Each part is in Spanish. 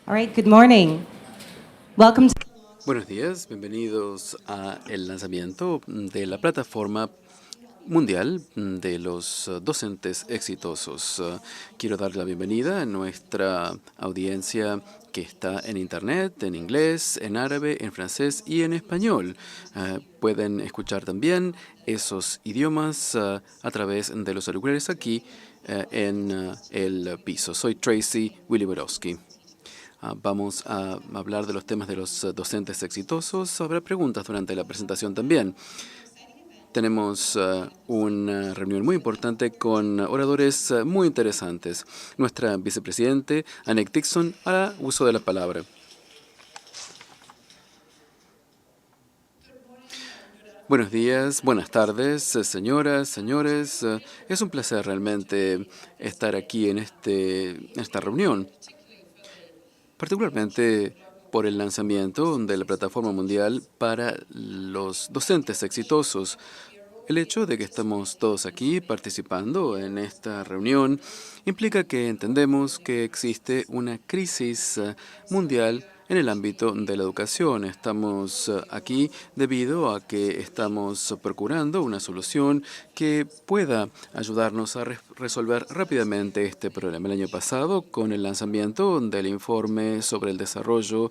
All right, good morning. Welcome to Buenos días, bienvenidos a el lanzamiento de la plataforma mundial de los docentes exitosos. Quiero dar la bienvenida a nuestra audiencia que está en Internet, en inglés, en árabe, en francés y en español. Pueden escuchar también esos idiomas a través de los auriculares aquí en el piso. Soy Tracy Wiliborowski. Vamos a hablar de los temas de los docentes exitosos. Habrá preguntas durante la presentación también. Tenemos una reunión muy importante con oradores muy interesantes. Nuestra vicepresidente, Annette Dixon, hará uso de la palabra. Buenos días, buenas tardes, señoras, señores. Es un placer realmente estar aquí en esta reunión, particularmente por el lanzamiento de la plataforma mundial para los docentes exitosos. El hecho de que estamos todos aquí participando en esta reunión implica que entendemos que existe una crisis mundial en el ámbito de la educación. Estamos aquí debido a que estamos procurando una solución que pueda ayudarnos a resolver rápidamente este problema. El año pasado, con el lanzamiento del informe sobre el desarrollo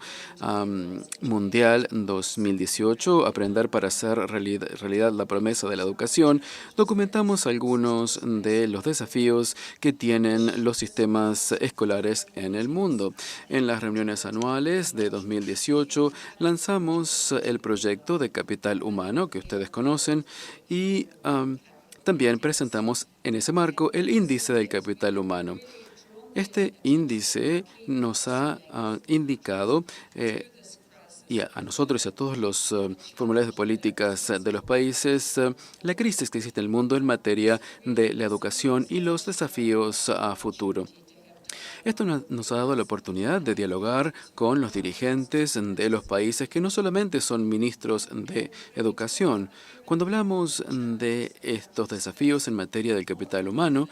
mundial 2018, Aprender para hacer realidad la promesa de la educación, documentamos algunos de los desafíos que tienen los sistemas escolares en el mundo. En las reuniones anuales de 2018 lanzamos el proyecto de capital humano que ustedes conocen y también presentamos en ese marco el índice del capital humano. Este índice nos ha indicado y a nosotros y a todos los formuladores de políticas de los países, la crisis que existe en el mundo en materia de la educación y los desafíos a futuro. Esto nos ha dado la oportunidad de dialogar con los dirigentes de los países que no solamente son ministros de educación. Cuando hablamos de estos desafíos en materia del capital humano,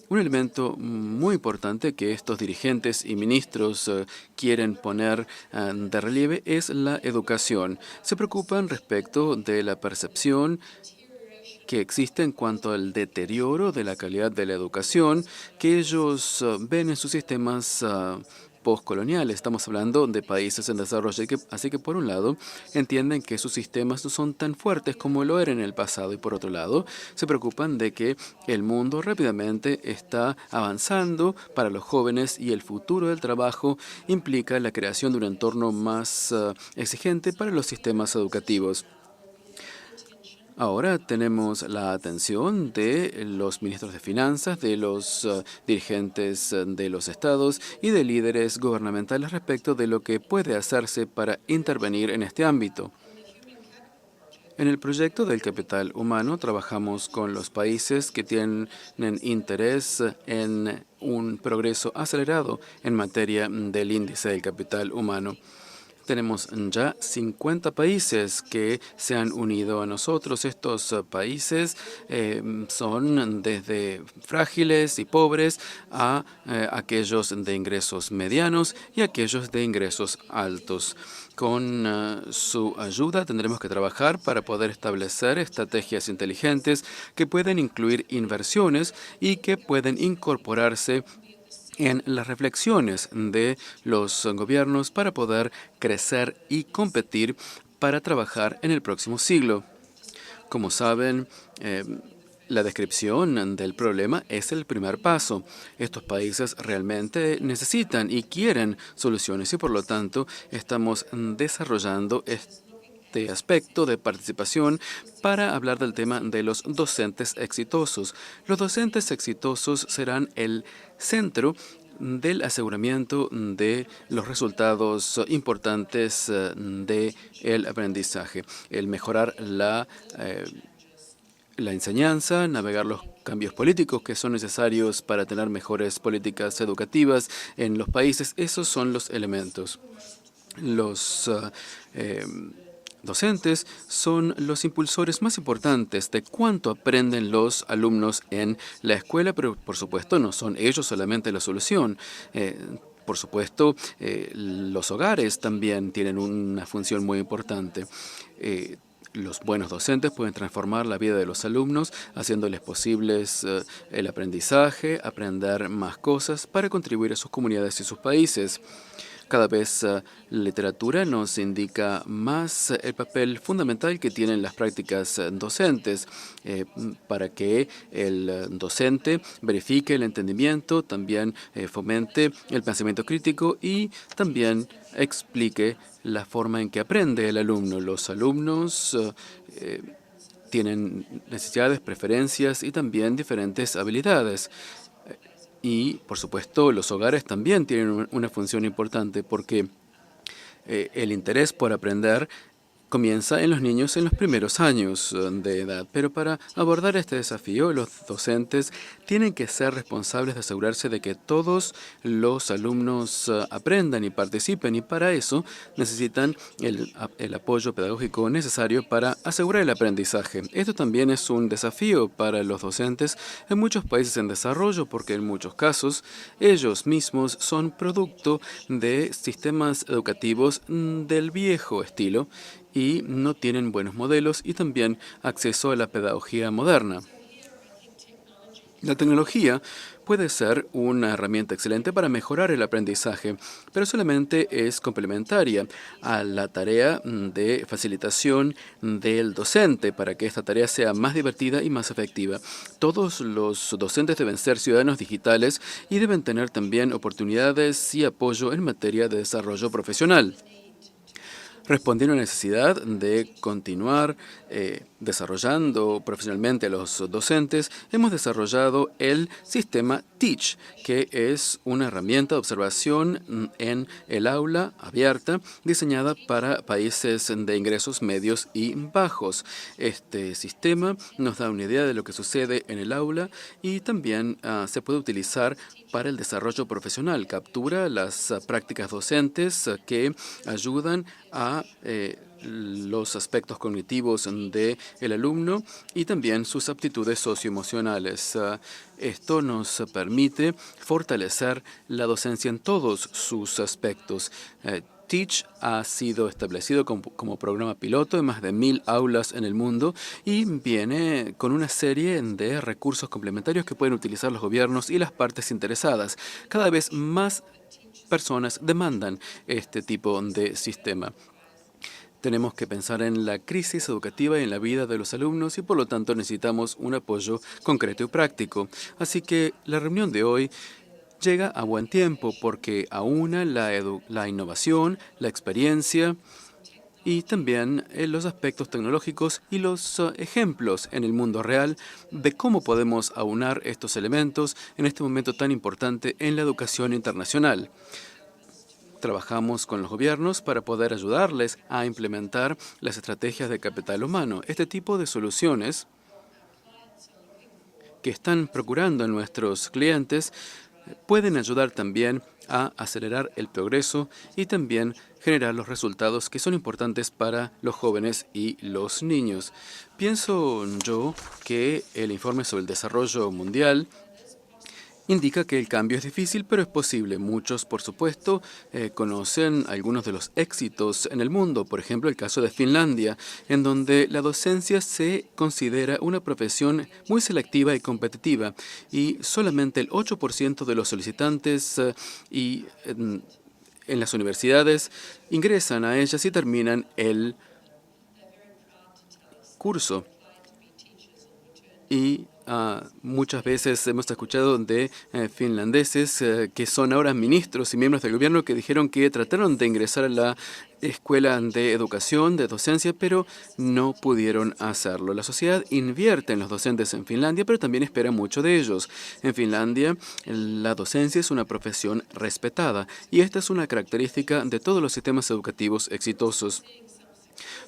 un elemento muy importante que estos dirigentes y ministros quieren poner de relieve es la educación. Se preocupan respecto de la percepción que existe en cuanto al deterioro de la calidad de la educación que ellos ven en sus sistemas postcoloniales. Estamos hablando de países en desarrollo, así que por un lado entienden que sus sistemas no son tan fuertes como lo eran en el pasado y por otro lado se preocupan de que el mundo rápidamente está avanzando para los jóvenes y el futuro del trabajo implica la creación de un entorno más exigente para los sistemas educativos. Ahora tenemos la atención de los ministros de finanzas, de los dirigentes de los estados y de líderes gubernamentales respecto de lo que puede hacerse para intervenir en este ámbito. En el proyecto del capital humano trabajamos con los países que tienen interés en un progreso acelerado en materia del índice del capital humano. Tenemos ya 50 países que se han unido a nosotros. Estos países son desde frágiles y pobres a aquellos de ingresos medianos y aquellos de ingresos altos. Con su ayuda tendremos que trabajar para poder establecer estrategias inteligentes que pueden incluir inversiones y que pueden incorporarse en las reflexiones de los gobiernos para poder crecer y competir para trabajar en el próximo siglo. Como saben, la descripción del problema es el primer paso. Estos países realmente necesitan y quieren soluciones y por lo tanto estamos desarrollando este aspecto de participación para hablar del tema de los docentes exitosos. Los docentes exitosos serán el centro del aseguramiento de los resultados importantes del aprendizaje, el mejorar la enseñanza, navegar los cambios políticos que son necesarios para tener mejores políticas educativas en los países. Esos son los elementos. Los docentes son los impulsores más importantes de cuánto aprenden los alumnos en la escuela, pero por supuesto no son ellos solamente la solución. por supuesto, los hogares también tienen una función muy importante. Los buenos docentes pueden transformar la vida de los alumnos, haciéndoles posibles el aprendizaje, aprender más cosas para contribuir a sus comunidades y sus países. Cada vez la literatura nos indica más el papel fundamental que tienen las prácticas docentes para que el docente verifique el entendimiento, también fomente el pensamiento crítico y también explique la forma en que aprende el alumno. Los alumnos tienen necesidades, preferencias y también diferentes habilidades. Y, por supuesto, los hogares también tienen una función importante porque el interés por aprender comienza en los niños en los primeros años de edad. Pero para abordar este desafío, los docentes tienen que ser responsables de asegurarse de que todos los alumnos aprendan y participen. Y para eso necesitan el apoyo pedagógico necesario para asegurar el aprendizaje. Esto también es un desafío para los docentes en muchos países en desarrollo porque en muchos casos ellos mismos son producto de sistemas educativos del viejo estilo y no tienen buenos modelos y también acceso a la pedagogía moderna. La tecnología puede ser una herramienta excelente para mejorar el aprendizaje, pero solamente es complementaria a la tarea de facilitación del docente para que esta tarea sea más divertida y más efectiva. Todos los docentes deben ser ciudadanos digitales y deben tener también oportunidades y apoyo en materia de desarrollo profesional. Respondiendo a la necesidad de continuar desarrollando profesionalmente a los docentes, hemos desarrollado el sistema Teach, que es una herramienta de observación en el aula abierta diseñada para países de ingresos medios y bajos. Este sistema nos da una idea de lo que sucede en el aula y también se puede utilizar para el desarrollo profesional. Captura las prácticas docentes que ayudan a los aspectos cognitivos del alumno y también sus aptitudes socioemocionales. Esto nos permite fortalecer la docencia en todos sus aspectos. Teach ha sido establecido como programa piloto en más de 1000 aulas en el mundo y viene con una serie de recursos complementarios que pueden utilizar los gobiernos y las partes interesadas. Cada vez más personas demandan este tipo de sistema. Tenemos que pensar en la crisis educativa y en la vida de los alumnos y por lo tanto necesitamos un apoyo concreto y práctico. Así que la reunión de hoy llega a buen tiempo porque aúna la innovación, la experiencia y también los aspectos tecnológicos y los ejemplos en el mundo real de cómo podemos aunar estos elementos en este momento tan importante en la educación internacional. Trabajamos con los gobiernos para poder ayudarles a implementar las estrategias de capital humano. Este tipo de soluciones que están procurando nuestros clientes pueden ayudar también a acelerar el progreso y también generar los resultados que son importantes para los jóvenes y los niños. Pienso yo que el informe sobre el desarrollo mundial indica que el cambio es difícil, pero es posible. Muchos, por supuesto, conocen algunos de los éxitos en el mundo. Por ejemplo, el caso de Finlandia, en donde la docencia se considera una profesión muy selectiva y competitiva. Y solamente el 8% de los solicitantes en las universidades ingresan a ellas y terminan el curso. Y muchas veces hemos escuchado de finlandeses que son ahora ministros y miembros del gobierno que dijeron que trataron de ingresar a la escuela de educación, de docencia, pero no pudieron hacerlo. La sociedad invierte en los docentes en Finlandia, pero también espera mucho de ellos. En Finlandia, la docencia es una profesión respetada y esta es una característica de todos los sistemas educativos exitosos.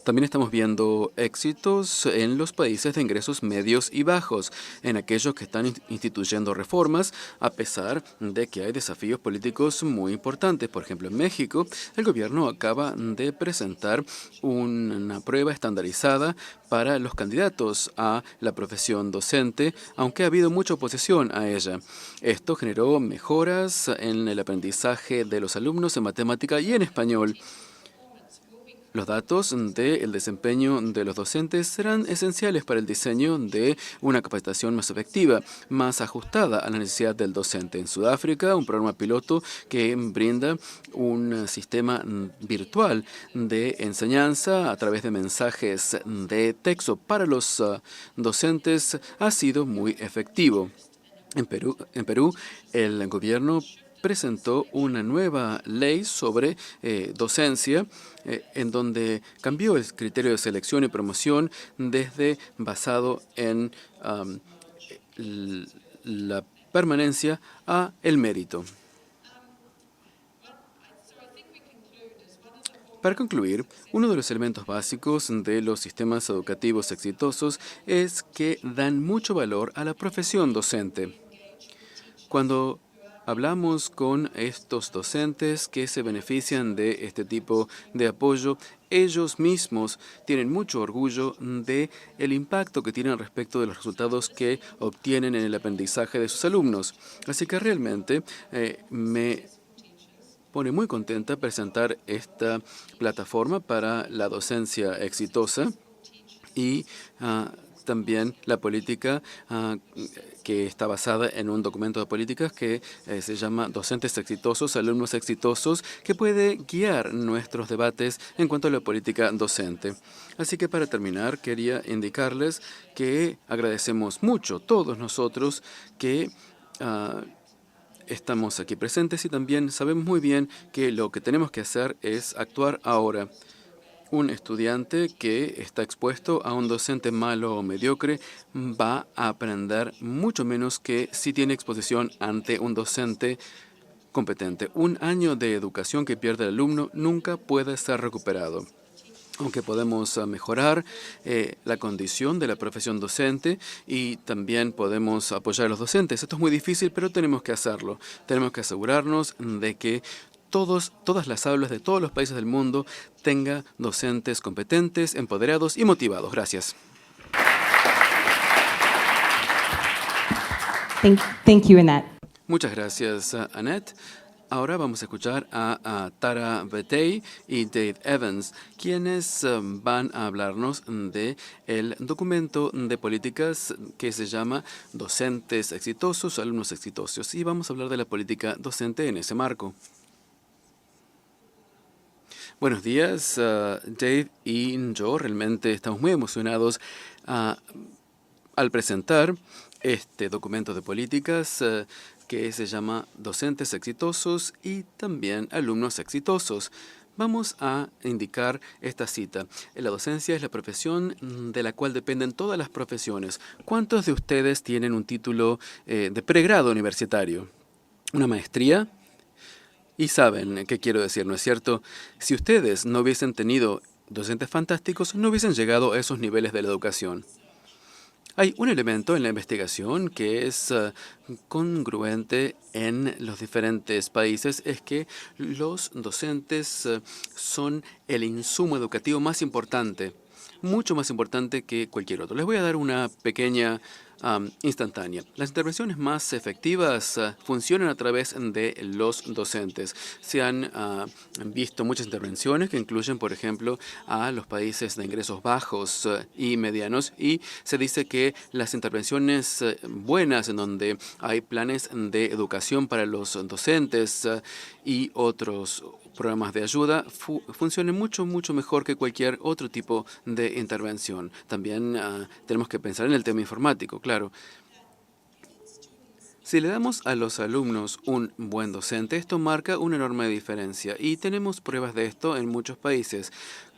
También estamos viendo éxitos en los países de ingresos medios y bajos, en aquellos que están instituyendo reformas, a pesar de que hay desafíos políticos muy importantes. Por ejemplo, en México, el gobierno acaba de presentar una prueba estandarizada para los candidatos a la profesión docente, aunque ha habido mucha oposición a ella. Esto generó mejoras en el aprendizaje de los alumnos en matemática y en español. Los datos del desempeño de los docentes serán esenciales para el diseño de una capacitación más efectiva, más ajustada a la necesidad del docente. En Sudáfrica, un programa piloto que brinda un sistema virtual de enseñanza a través de mensajes de texto para los docentes ha sido muy efectivo. En Perú, el gobierno presentó una nueva ley sobre docencia en donde cambió el criterio de selección y promoción desde basado en la permanencia a el mérito. Para concluir, uno de los elementos básicos de los sistemas educativos exitosos es que dan mucho valor a la profesión docente. Cuando hablamos con estos docentes que se benefician de este tipo de apoyo, ellos mismos tienen mucho orgullo de el impacto que tienen respecto de los resultados que obtienen en el aprendizaje de sus alumnos. Así que realmente me pone muy contenta presentar esta plataforma para la docencia exitosa y también la política que está basada en un documento de políticas que se llama Docentes Exitosos, Alumnos Exitosos, que puede guiar nuestros debates en cuanto a la política docente. Así que para terminar, quería indicarles que agradecemos mucho todos nosotros que estamos aquí presentes y también sabemos muy bien que lo que tenemos que hacer es actuar ahora. Un estudiante que está expuesto a un docente malo o mediocre va a aprender mucho menos que si tiene exposición ante un docente competente. Un año de educación que pierde el alumno nunca puede ser recuperado. Aunque podemos mejorar la condición de la profesión docente y también podemos apoyar a los docentes. Esto es muy difícil, pero tenemos que hacerlo. Tenemos que asegurarnos de que todas las aulas de todos los países del mundo tengan docentes competentes, empoderados y motivados. Gracias. Thank you, Annette. Muchas gracias, Annette. Ahora vamos a escuchar a Tara Betey y Dave Evans, quienes van a hablarnos de el documento de políticas que se llama Docentes Exitosos, Alumnos Exitosos. Y vamos a hablar de la política docente en ese marco. Buenos días, Dave y yo. Realmente estamos muy emocionados al presentar este documento de políticas que se llama Docentes Exitosos y también Alumnos Exitosos. Vamos a indicar esta cita. La docencia es la profesión de la cual dependen todas las profesiones. ¿Cuántos de ustedes tienen un título de pregrado universitario? ¿Una maestría? Y saben qué quiero decir, ¿no es cierto? Si ustedes no hubiesen tenido docentes fantásticos, no hubiesen llegado a esos niveles de la educación. Hay un elemento en la investigación que es congruente en los diferentes países, es que los docentes son el insumo educativo más importante, mucho más importante que cualquier otro. Les voy a dar una pequeña instantánea. Las intervenciones más efectivas funcionan a través de los docentes. Se han visto muchas intervenciones que incluyen, por ejemplo, a los países de ingresos bajos y medianos, y se dice que las intervenciones buenas en donde hay planes de educación para los docentes y otros programas de ayuda funcionen mucho mejor que cualquier otro tipo de intervención. También tenemos que pensar en el tema informático, claro. Si le damos a los alumnos un buen docente, esto marca una enorme diferencia y tenemos pruebas de esto en muchos países.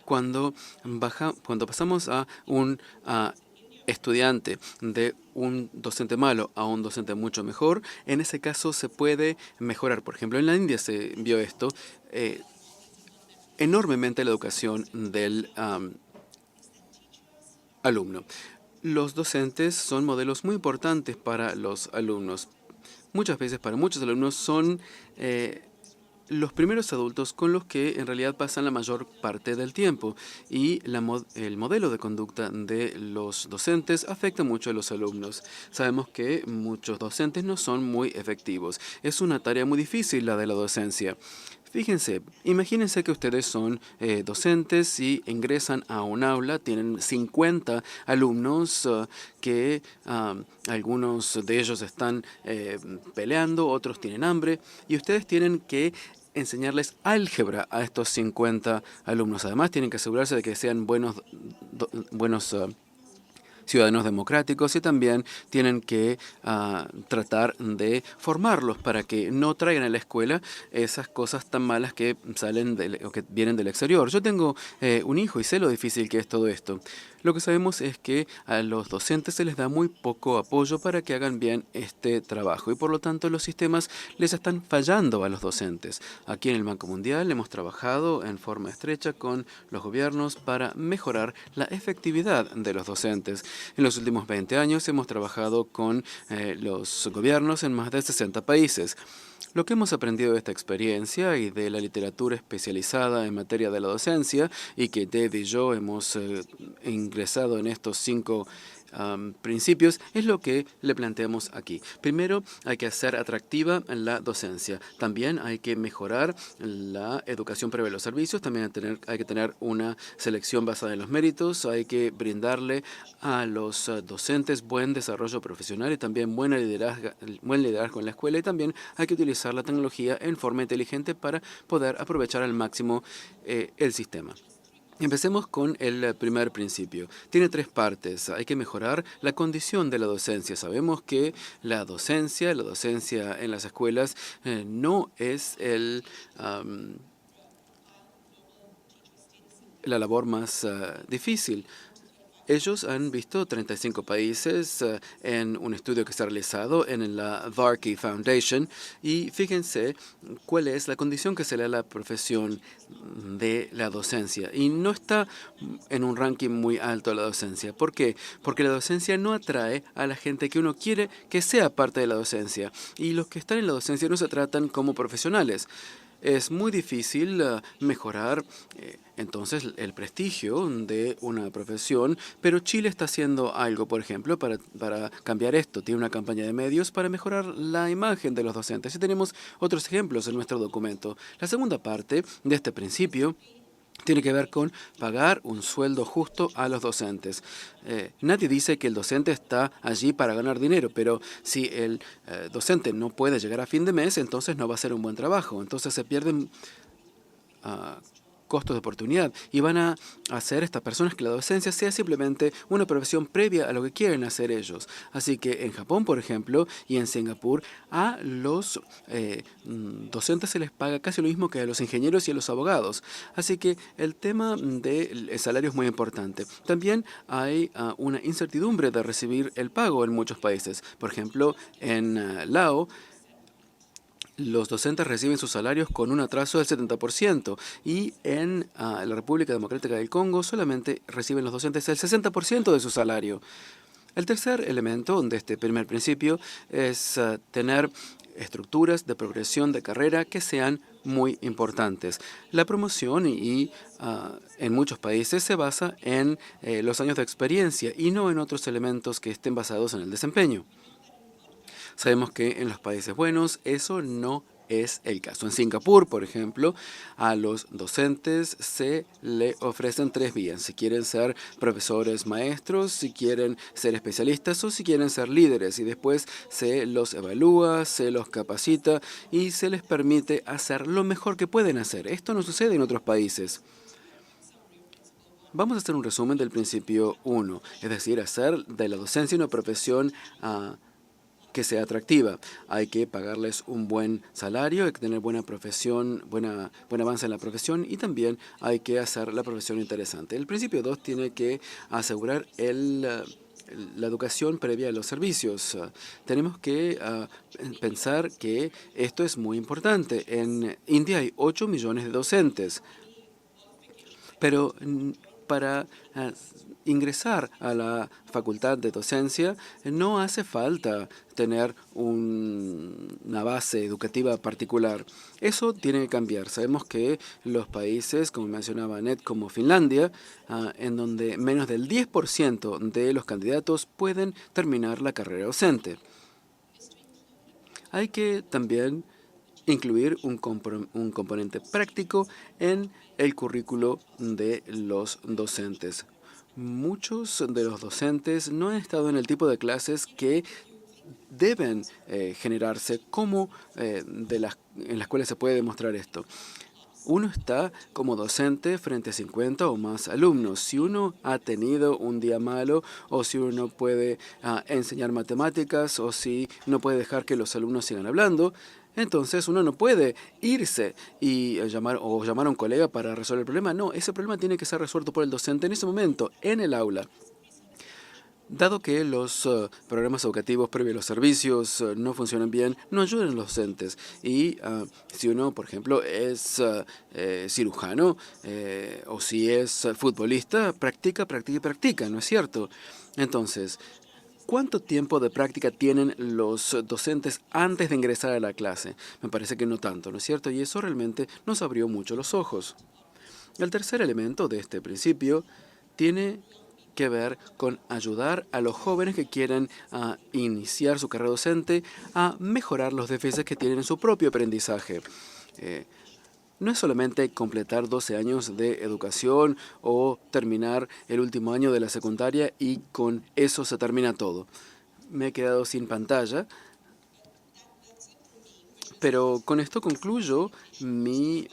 Cuando pasamos a un estudiante de un docente malo a un docente mucho mejor, en ese caso se puede mejorar. Por ejemplo, en la India se vio esto. enormemente la educación del alumno. Los docentes son modelos muy importantes para los alumnos. Muchas veces para muchos alumnos son los primeros adultos con los que en realidad pasan la mayor parte del tiempo y el modelo de conducta de los docentes afecta mucho a los alumnos. Sabemos que muchos docentes no son muy efectivos. Es una tarea muy difícil la de la docencia. Fíjense, imagínense que ustedes son docentes y ingresan a un aula, tienen 50 alumnos que algunos de ellos están peleando, otros tienen hambre, y ustedes tienen que enseñarles álgebra a estos 50 alumnos. Además, tienen que asegurarse de que sean buenos ciudadanos democráticos y también tienen que tratar de formarlos para que no traigan a la escuela esas cosas tan malas que salen o que vienen del exterior. Yo tengo un hijo y sé lo difícil que es todo esto. Lo que sabemos es que a los docentes se les da muy poco apoyo para que hagan bien este trabajo y por lo tanto los sistemas les están fallando a los docentes. Aquí en el Banco Mundial hemos trabajado en forma estrecha con los gobiernos para mejorar la efectividad de los docentes. En los últimos 20 años hemos trabajado con los gobiernos en más de 60 países. Lo que hemos aprendido de esta experiencia y de la literatura especializada en materia de la docencia y que Dave y yo hemos ingresado en estos 5 principios es lo que le planteamos aquí. Primero, hay que hacer atractiva la docencia. También hay que mejorar la educación previa a los servicios. También hay que tener una selección basada en los méritos. Hay que brindarle a los docentes buen desarrollo profesional y también buen liderazgo en la escuela. Y también hay que utilizar la tecnología en forma inteligente para poder aprovechar al máximo el sistema. Empecemos con el primer principio. Tiene 3 partes. Hay que mejorar la condición de la docencia. Sabemos que la docencia en las escuelas no es la labor más difícil. Ellos han visto 35 países en un estudio que se ha realizado en la Varkey Foundation y fíjense cuál es la condición que se le da a la profesión de la docencia. Y no está en un ranking muy alto a la docencia. ¿Por qué? Porque la docencia no atrae a la gente que uno quiere que sea parte de la docencia. Y los que están en la docencia no se tratan como profesionales. Es muy difícil mejorar entonces el prestigio de una profesión, pero Chile está haciendo algo, por ejemplo, para cambiar esto. Tiene una campaña de medios para mejorar la imagen de los docentes. Y tenemos otros ejemplos en nuestro documento. La segunda parte de este principio tiene que ver con pagar un sueldo justo a los docentes. Nadie dice que el docente está allí para ganar dinero, pero si el docente no puede llegar a fin de mes, entonces no va a hacer un buen trabajo. Entonces se pierden costos de oportunidad y van a hacer estas personas que la docencia sea simplemente una profesión previa a lo que quieren hacer ellos. Así que en Japón, por ejemplo, y en Singapur, a los docentes se les paga casi lo mismo que a los ingenieros y a los abogados. Así que el tema del salario es muy importante. También hay una incertidumbre de recibir el pago en muchos países. Por ejemplo, en Laos, los docentes reciben sus salarios con un atraso del 70% y en la República Democrática del Congo solamente reciben los docentes el 60% de su salario. El tercer elemento de este primer principio es tener estructuras de progresión de carrera que sean muy importantes. La promoción en muchos países se basa en los años de experiencia y no en otros elementos que estén basados en el desempeño. Sabemos que en los países buenos eso no es el caso. En Singapur, por ejemplo, a los docentes se le ofrecen 3 vías. Si quieren ser profesores maestros, si quieren ser especialistas o si quieren ser líderes. Y después se los evalúa, se los capacita y se les permite hacer lo mejor que pueden hacer. Esto no sucede en otros países. Vamos a hacer un resumen del principio 1, es decir, hacer de la docencia una profesión que sea atractiva. Hay que pagarles un buen salario, hay que tener buena profesión, buen avance en la profesión y también hay que hacer la profesión interesante. El principio 2 tiene que asegurar la educación previa a los servicios. Tenemos que pensar que esto es muy importante. En India hay 8 millones de docentes. Pero para ingresar a la facultad de docencia no hace falta tener una base educativa particular. Eso tiene que cambiar. Sabemos que los países, como mencionaba Annette, como Finlandia, en donde menos del 10% de los candidatos pueden terminar la carrera docente. Hay que también incluir un componente práctico en el currículo de los docentes. Muchos de los docentes no han estado en el tipo de clases que deben generarse en las cuales se puede demostrar esto. Uno está como docente frente a 50 o más alumnos. Si uno ha tenido un día malo, o si uno no puede enseñar matemáticas, o si no puede dejar que los alumnos sigan hablando, entonces uno no puede irse y llamar a un colega para resolver el problema. No, ese problema tiene que ser resuelto por el docente en ese momento, en el aula. Dado que los programas educativos previos a los servicios no funcionan bien, no ayudan a los docentes. Y si uno, por ejemplo, es cirujano o si es futbolista, practica, practica y practica, ¿no es cierto? Entonces, ¿cuánto tiempo de práctica tienen los docentes antes de ingresar a la clase? Me parece que no tanto, ¿no es cierto? Y eso realmente nos abrió mucho los ojos. El tercer elemento de este principio tiene que ver con ayudar a los jóvenes que quieren iniciar su carrera docente a mejorar los déficits que tienen en su propio aprendizaje. No es solamente completar 12 años de educación o terminar el último año de la secundaria y con eso se termina todo. Me he quedado sin pantalla, pero con esto concluyo mi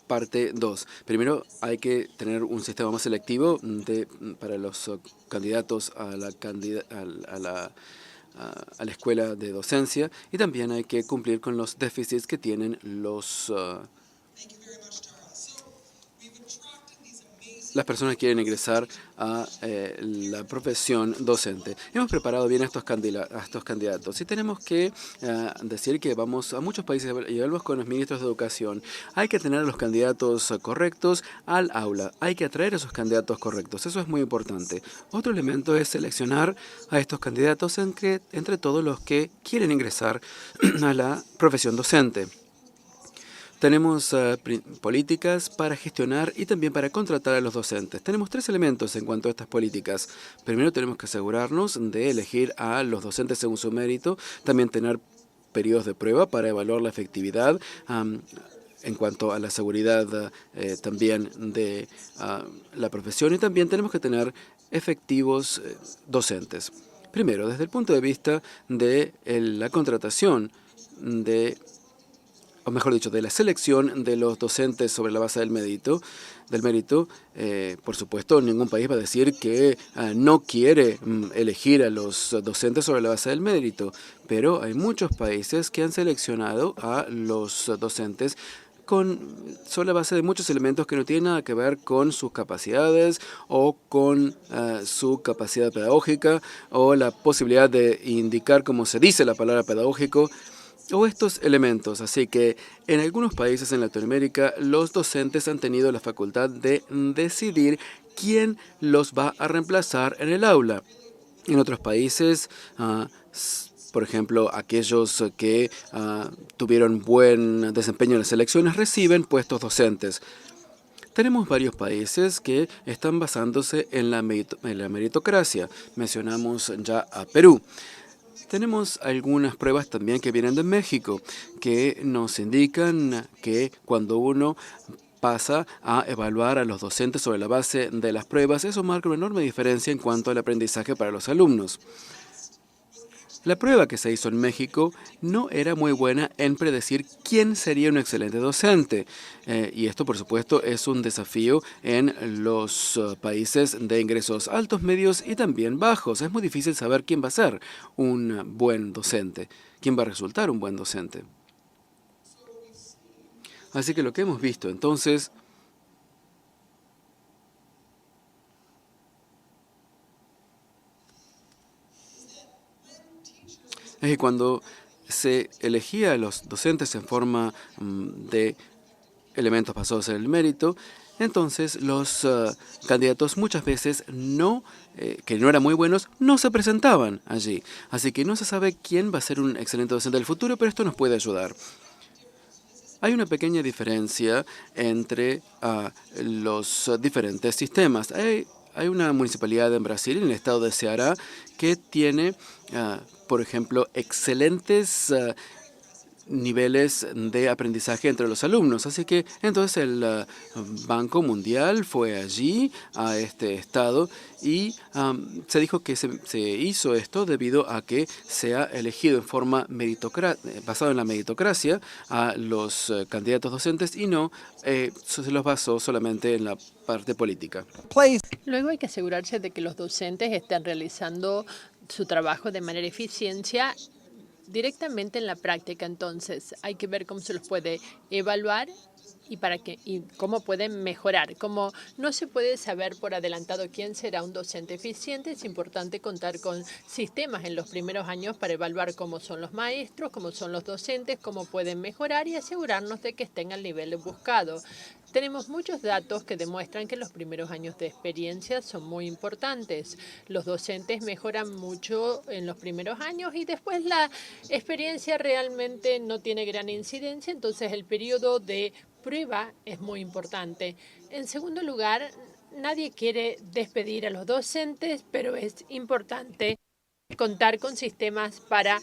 parte 2. Primero, hay que tener un sistema más selectivo para los candidatos a la escuela de docencia, y también hay que cumplir con los déficits que tienen las personas que quieren ingresar a la profesión docente. Hemos preparado bien a estos candidatos y tenemos que decir que vamos a muchos países y hablamos con los ministros de educación. Hay que tener a los candidatos correctos al aula. Hay que atraer a esos candidatos correctos. Eso es muy importante. Otro elemento es seleccionar a estos candidatos entre todos los que quieren ingresar a la profesión docente. Tenemos políticas para gestionar y también para contratar a los docentes. Tenemos 3 elementos en cuanto a estas políticas. Primero, tenemos que asegurarnos de elegir a los docentes según su mérito. También tener periodos de prueba para evaluar la efectividad en cuanto a la seguridad también de la profesión. Y también tenemos que tener efectivos docentes. Primero, desde el punto de vista de la contratación o mejor dicho, de la selección de los docentes sobre la base del mérito, por supuesto, ningún país va a decir que no quiere elegir a los docentes sobre la base del mérito, pero hay muchos países que han seleccionado a los docentes sobre la base de muchos elementos que no tienen nada que ver con sus capacidades o con su capacidad pedagógica o la posibilidad de indicar cómo se dice la palabra pedagógico, o estos elementos. Así que en algunos países en Latinoamérica los docentes han tenido la facultad de decidir quién los va a reemplazar en el aula. En otros países, por ejemplo, aquellos que tuvieron buen desempeño en las elecciones reciben puestos docentes. Tenemos varios países que están basándose en la meritocracia. Mencionamos ya a Perú. Tenemos algunas pruebas también que vienen de México, que nos indican que cuando uno pasa a evaluar a los docentes sobre la base de las pruebas, eso marca una enorme diferencia en cuanto al aprendizaje para los alumnos. La prueba que se hizo en México no era muy buena en predecir quién sería un excelente docente. Y esto, por supuesto, es un desafío en los países de ingresos altos, medios y también bajos. Es muy difícil saber quién va a ser un buen docente, quién va a resultar un buen docente. Así que lo que hemos visto entonces es que cuando se elegía a los docentes en forma de elementos basados en el mérito, entonces los candidatos muchas veces que no eran muy buenos, no se presentaban allí. Así que no se sabe quién va a ser un excelente docente del futuro, pero esto nos puede ayudar. Hay una pequeña diferencia entre los diferentes sistemas. Hay una municipalidad en Brasil, en el estado de Ceará, que tiene, por ejemplo, excelentes niveles de aprendizaje entre los alumnos. Así que entonces el Banco Mundial fue allí, a este estado, y se dijo que se hizo esto debido a que se ha elegido en forma basado en la meritocracia a los candidatos docentes y no se los basó solamente en la parte política. Luego hay que asegurarse de que los docentes estén realizando su trabajo de manera eficiencia directamente en la práctica. Entonces, hay que ver cómo se los puede evaluar y cómo pueden mejorar. Como no se puede saber por adelantado quién será un docente eficiente, es importante contar con sistemas en los primeros años para evaluar cómo son los maestros, cómo son los docentes, cómo pueden mejorar y asegurarnos de que estén al nivel buscado. Tenemos muchos datos que demuestran que los primeros años de experiencia son muy importantes. Los docentes mejoran mucho en los primeros años y después la experiencia realmente no tiene gran incidencia, entonces el periodo de prueba es muy importante. En segundo lugar, nadie quiere despedir a los docentes, pero es importante contar con sistemas para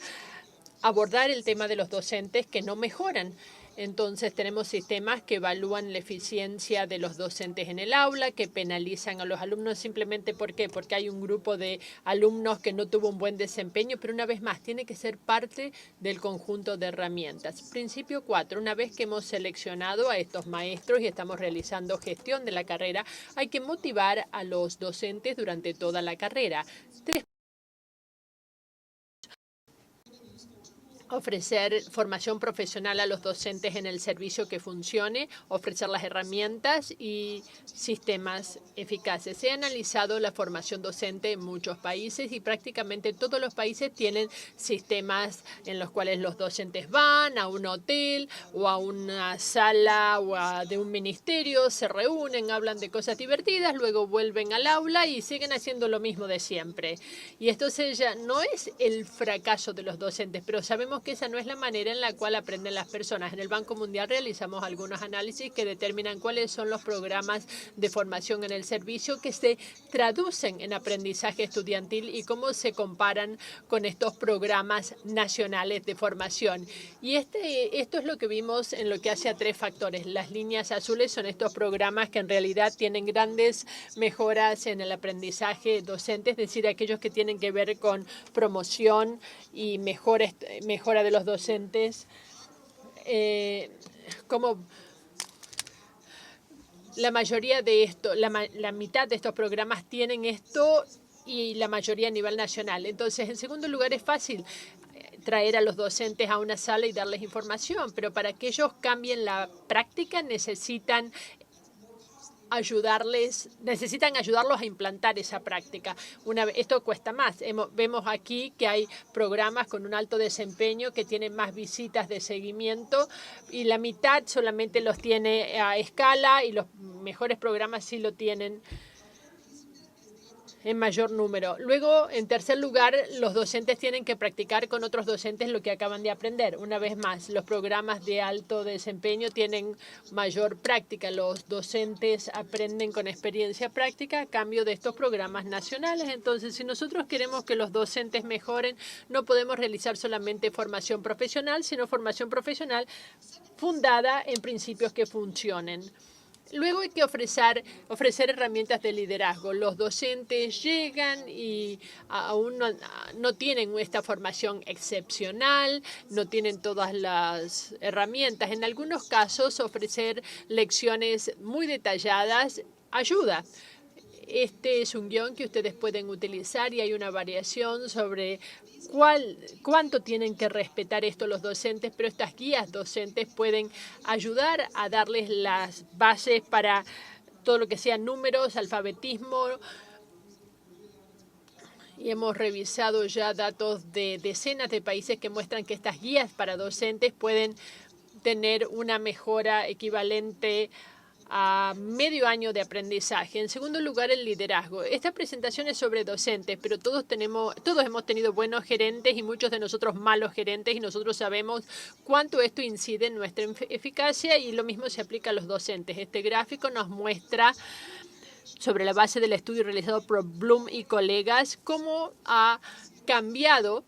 abordar el tema de los docentes que no mejoran. Entonces tenemos sistemas que evalúan la eficiencia de los docentes en el aula, que penalizan a los alumnos simplemente porque hay un grupo de alumnos que no tuvo un buen desempeño, pero una vez más tiene que ser parte del conjunto de herramientas. Principio 4. Una vez que hemos seleccionado a estos maestros y estamos realizando gestión de la carrera, hay que motivar a los docentes durante toda la carrera. 3. Ofrecer formación profesional a los docentes en el servicio que funcione, ofrecer las herramientas y sistemas eficaces. Se ha analizado la formación docente en muchos países y prácticamente todos los países tienen sistemas en los cuales los docentes van a un hotel o a una sala de un ministerio, se reúnen, hablan de cosas divertidas, luego vuelven al aula y siguen haciendo lo mismo de siempre. Y esto no es el fracaso de los docentes, pero sabemos que esa no es la manera en la cual aprenden las personas. En el Banco Mundial realizamos algunos análisis que determinan cuáles son los programas de formación en el servicio que se traducen en aprendizaje estudiantil y cómo se comparan con estos programas nacionales de formación. Y esto es lo que vimos en lo que hace a 3 factores. Las líneas azules son estos programas que en realidad tienen grandes mejoras en el aprendizaje docente, es decir, aquellos que tienen que ver con promoción y mejora de los docentes, como la mayoría de esto, la mitad de estos programas tienen esto y la mayoría a nivel nacional. Entonces, en segundo lugar, es fácil traer a los docentes a una sala y darles información, pero para que ellos cambien la práctica necesitan ayudarlos a implantar esa práctica. Esto cuesta más. Vemos aquí que hay programas con un alto desempeño que tienen más visitas de seguimiento y la mitad solamente los tiene a escala y los mejores programas sí lo tienen en mayor número. Luego, en tercer lugar, los docentes tienen que practicar con otros docentes lo que acaban de aprender. Una vez más, los programas de alto desempeño tienen mayor práctica. Los docentes aprenden con experiencia práctica a cambio de estos programas nacionales. Entonces, si nosotros queremos que los docentes mejoren, no podemos realizar solamente formación profesional, sino formación profesional fundada en principios que funcionen. Luego hay que ofrecer herramientas de liderazgo. Los docentes llegan y aún no tienen esta formación excepcional, no tienen todas las herramientas. En algunos casos, ofrecer lecciones muy detalladas ayuda. Este es un guión que ustedes pueden utilizar y hay una variación sobre cuánto tienen que respetar esto los docentes, pero estas guías docentes pueden ayudar a darles las bases para todo lo que sea números, alfabetismo. Y hemos revisado ya datos de decenas de países que muestran que estas guías para docentes pueden tener una mejora equivalente a medio año de aprendizaje. En segundo lugar, el liderazgo. Esta presentación es sobre docentes, pero todos hemos tenido buenos gerentes y muchos de nosotros malos gerentes, y nosotros sabemos cuánto esto incide en nuestra eficacia, y lo mismo se aplica a los docentes. Este gráfico nos muestra, sobre la base del estudio realizado por Bloom y colegas, cómo ha cambiado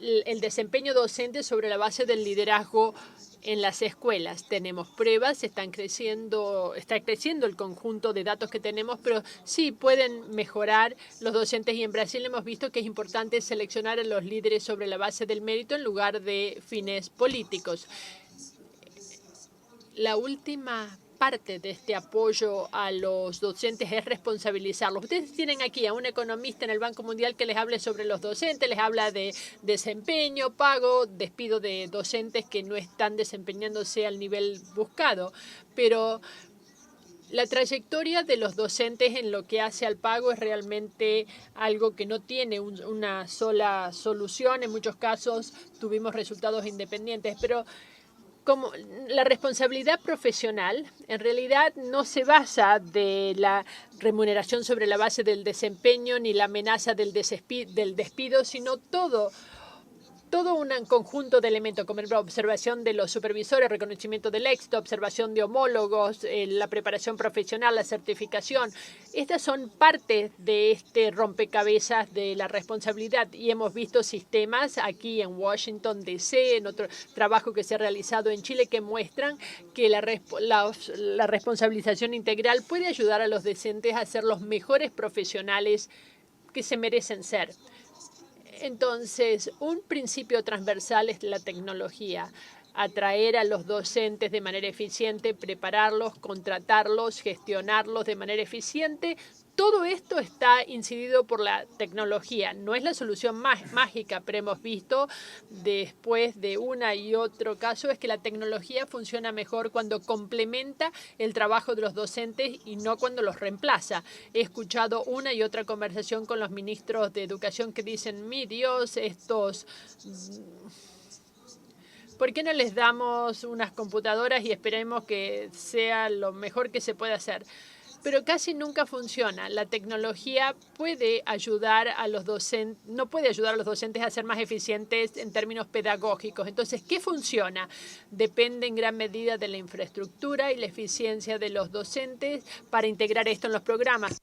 el desempeño docente sobre la base del liderazgo en las escuelas. Tenemos pruebas, está creciendo el conjunto de datos que tenemos, pero sí pueden mejorar los docentes, y en Brasil hemos visto que es importante seleccionar a los líderes sobre la base del mérito en lugar de fines políticos. La última parte de este apoyo a los docentes es responsabilizarlos. Ustedes tienen aquí a un economista en el Banco Mundial que les hable sobre los docentes, les habla de desempeño, pago, despido de docentes que no están desempeñándose al nivel buscado. Pero la trayectoria de los docentes en lo que hace al pago es realmente algo que no tiene una sola solución. En muchos casos tuvimos resultados independientes, pero como la responsabilidad profesional en realidad no se basa de la remuneración sobre la base del desempeño ni la amenaza del despido, sino todo un conjunto de elementos, como la observación de los supervisores, reconocimiento del éxito, observación de homólogos, la preparación profesional, la certificación. Estas son partes de este rompecabezas de la responsabilidad, y hemos visto sistemas aquí en Washington, D.C., en otro trabajo que se ha realizado en Chile, que muestran que la responsabilización integral puede ayudar a los docentes a ser los mejores profesionales que se merecen ser. Entonces, un principio transversal es la tecnología. Atraer a los docentes de manera eficiente, prepararlos, contratarlos, gestionarlos de manera eficiente. Todo esto está incidido por la tecnología. No es la solución mágica, pero hemos visto después de una y otro caso es que la tecnología funciona mejor cuando complementa el trabajo de los docentes y no cuando los reemplaza. He escuchado una y otra conversación con los ministros de educación que dicen, mi Dios, ¿por qué no les damos unas computadoras y esperemos que sea lo mejor que se pueda hacer? Pero casi nunca funciona. La tecnología puede ayudar a los docentes, no puede ayudar a los docentes a ser más eficientes en términos pedagógicos. Entonces, ¿qué funciona? Depende en gran medida de la infraestructura y la eficiencia de los docentes para integrar esto en los programas.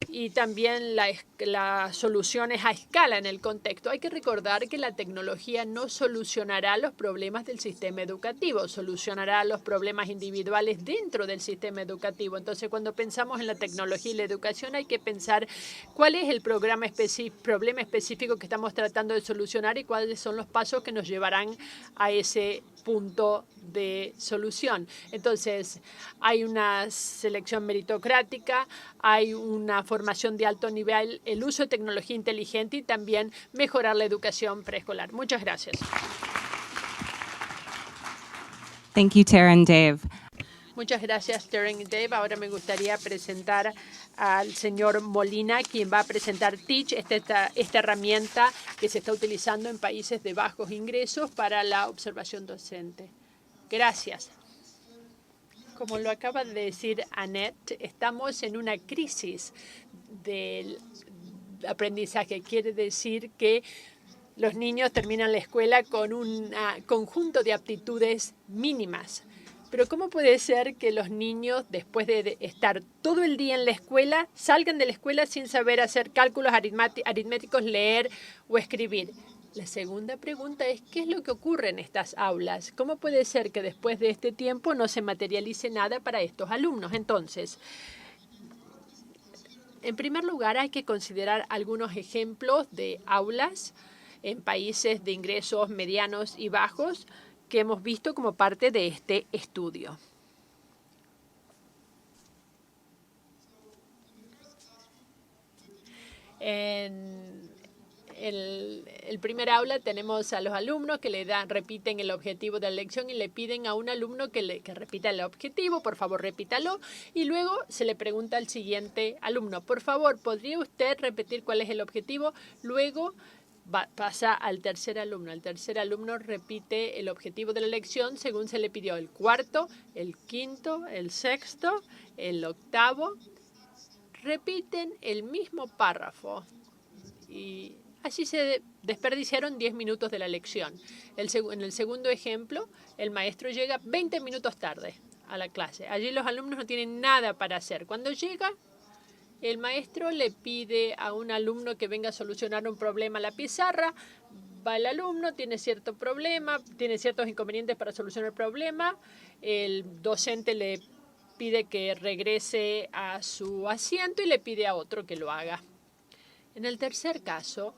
Y también las soluciones a escala en el contexto. Hay que recordar que la tecnología no solucionará los problemas del sistema educativo, solucionará los problemas individuales dentro del sistema educativo. Entonces, cuando pensamos en la tecnología y la educación, hay que pensar cuál es el problema específico que estamos tratando de solucionar y cuáles son los pasos que nos llevarán a ese punto de solución. Entonces, hay una selección meritocrática, hay una formación de alto nivel, el uso de tecnología inteligente y también mejorar la educación preescolar. Muchas gracias. Thank you, Tara and Dave. Muchas gracias, Taryn y Dave. Ahora me gustaría presentar al señor Molina, quien va a presentar Teach, esta herramienta que se está utilizando en países de bajos ingresos para la observación docente. Gracias. Como lo acaba de decir Annette, estamos en una crisis del aprendizaje. Quiere decir que los niños terminan la escuela con un conjunto de aptitudes mínimas. Pero ¿cómo puede ser que los niños, después de estar todo el día en la escuela, salgan de la escuela sin saber hacer cálculos aritméticos, leer o escribir? La segunda pregunta es, ¿qué es lo que ocurre en estas aulas? ¿Cómo puede ser que después de este tiempo no se materialice nada para estos alumnos? Entonces, en primer lugar, hay que considerar algunos ejemplos de aulas en países de ingresos medianos y bajos que hemos visto como parte de este estudio. En el primer aula tenemos a los alumnos que repiten el objetivo de la lección y le piden a un alumno que repita el objetivo, por favor repítalo, y luego se le pregunta al siguiente alumno, por favor, ¿podría usted repetir cuál es el objetivo? Luego pasa al tercer alumno. El tercer alumno repite el objetivo de la lección según se le pidió. El cuarto, el quinto, el sexto, el octavo. Repiten el mismo párrafo y así se desperdiciaron 10 minutos de la lección. En el segundo ejemplo, el maestro llega 20 minutos tarde a la clase. Allí los alumnos no tienen nada para hacer. Cuando llega, el maestro le pide a un alumno que venga a solucionar un problema a la pizarra. Va el alumno, tiene cierto problema, tiene ciertos inconvenientes para solucionar el problema. El docente le pide que regrese a su asiento y le pide a otro que lo haga. En el tercer caso,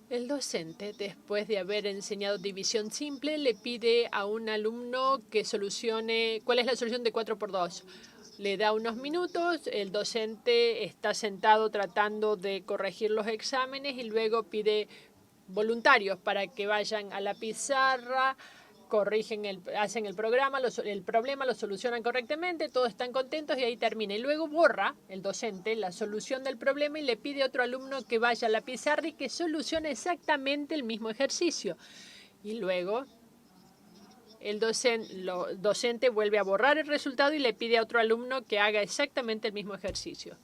el docente, después de haber enseñado división simple, le pide a un alumno que solucione cuál es la solución de 4 por 2. Le da unos minutos, el docente está sentado tratando de corregir los exámenes y luego pide voluntarios para que vayan a la pizarra, hacen el problema, lo solucionan correctamente, todos están contentos y ahí termina. Y luego borra el docente la solución del problema y le pide a otro alumno que vaya a la pizarra y que solucione exactamente el mismo ejercicio. Y luego el docente vuelve a borrar el resultado y le pide a otro alumno que haga exactamente el mismo ejercicio.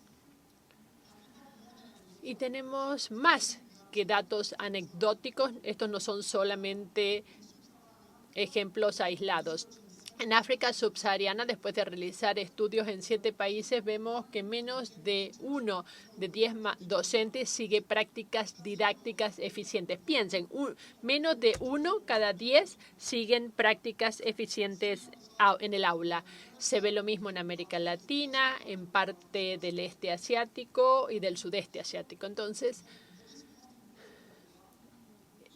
Y tenemos más que datos anecdóticos. Estos no son solamente ejemplos aislados. En África subsahariana, después de realizar estudios en 7 países, vemos que menos de 1 de 10 docentes sigue prácticas didácticas eficientes. Piensen, menos de 1 cada 10 siguen prácticas eficientes en el aula. Se ve lo mismo en América Latina, en parte del este asiático y del sudeste asiático. Entonces,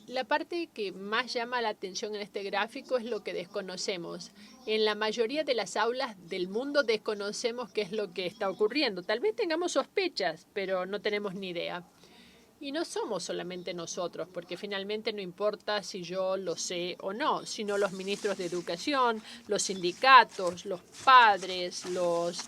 la parte que más llama la atención en este gráfico es lo que desconocemos. En la mayoría de las aulas del mundo desconocemos qué es lo que está ocurriendo. Tal vez tengamos sospechas, pero no tenemos ni idea. Y no somos solamente nosotros, porque finalmente no importa si yo lo sé o no, sino los ministros de educación, los sindicatos, los padres, los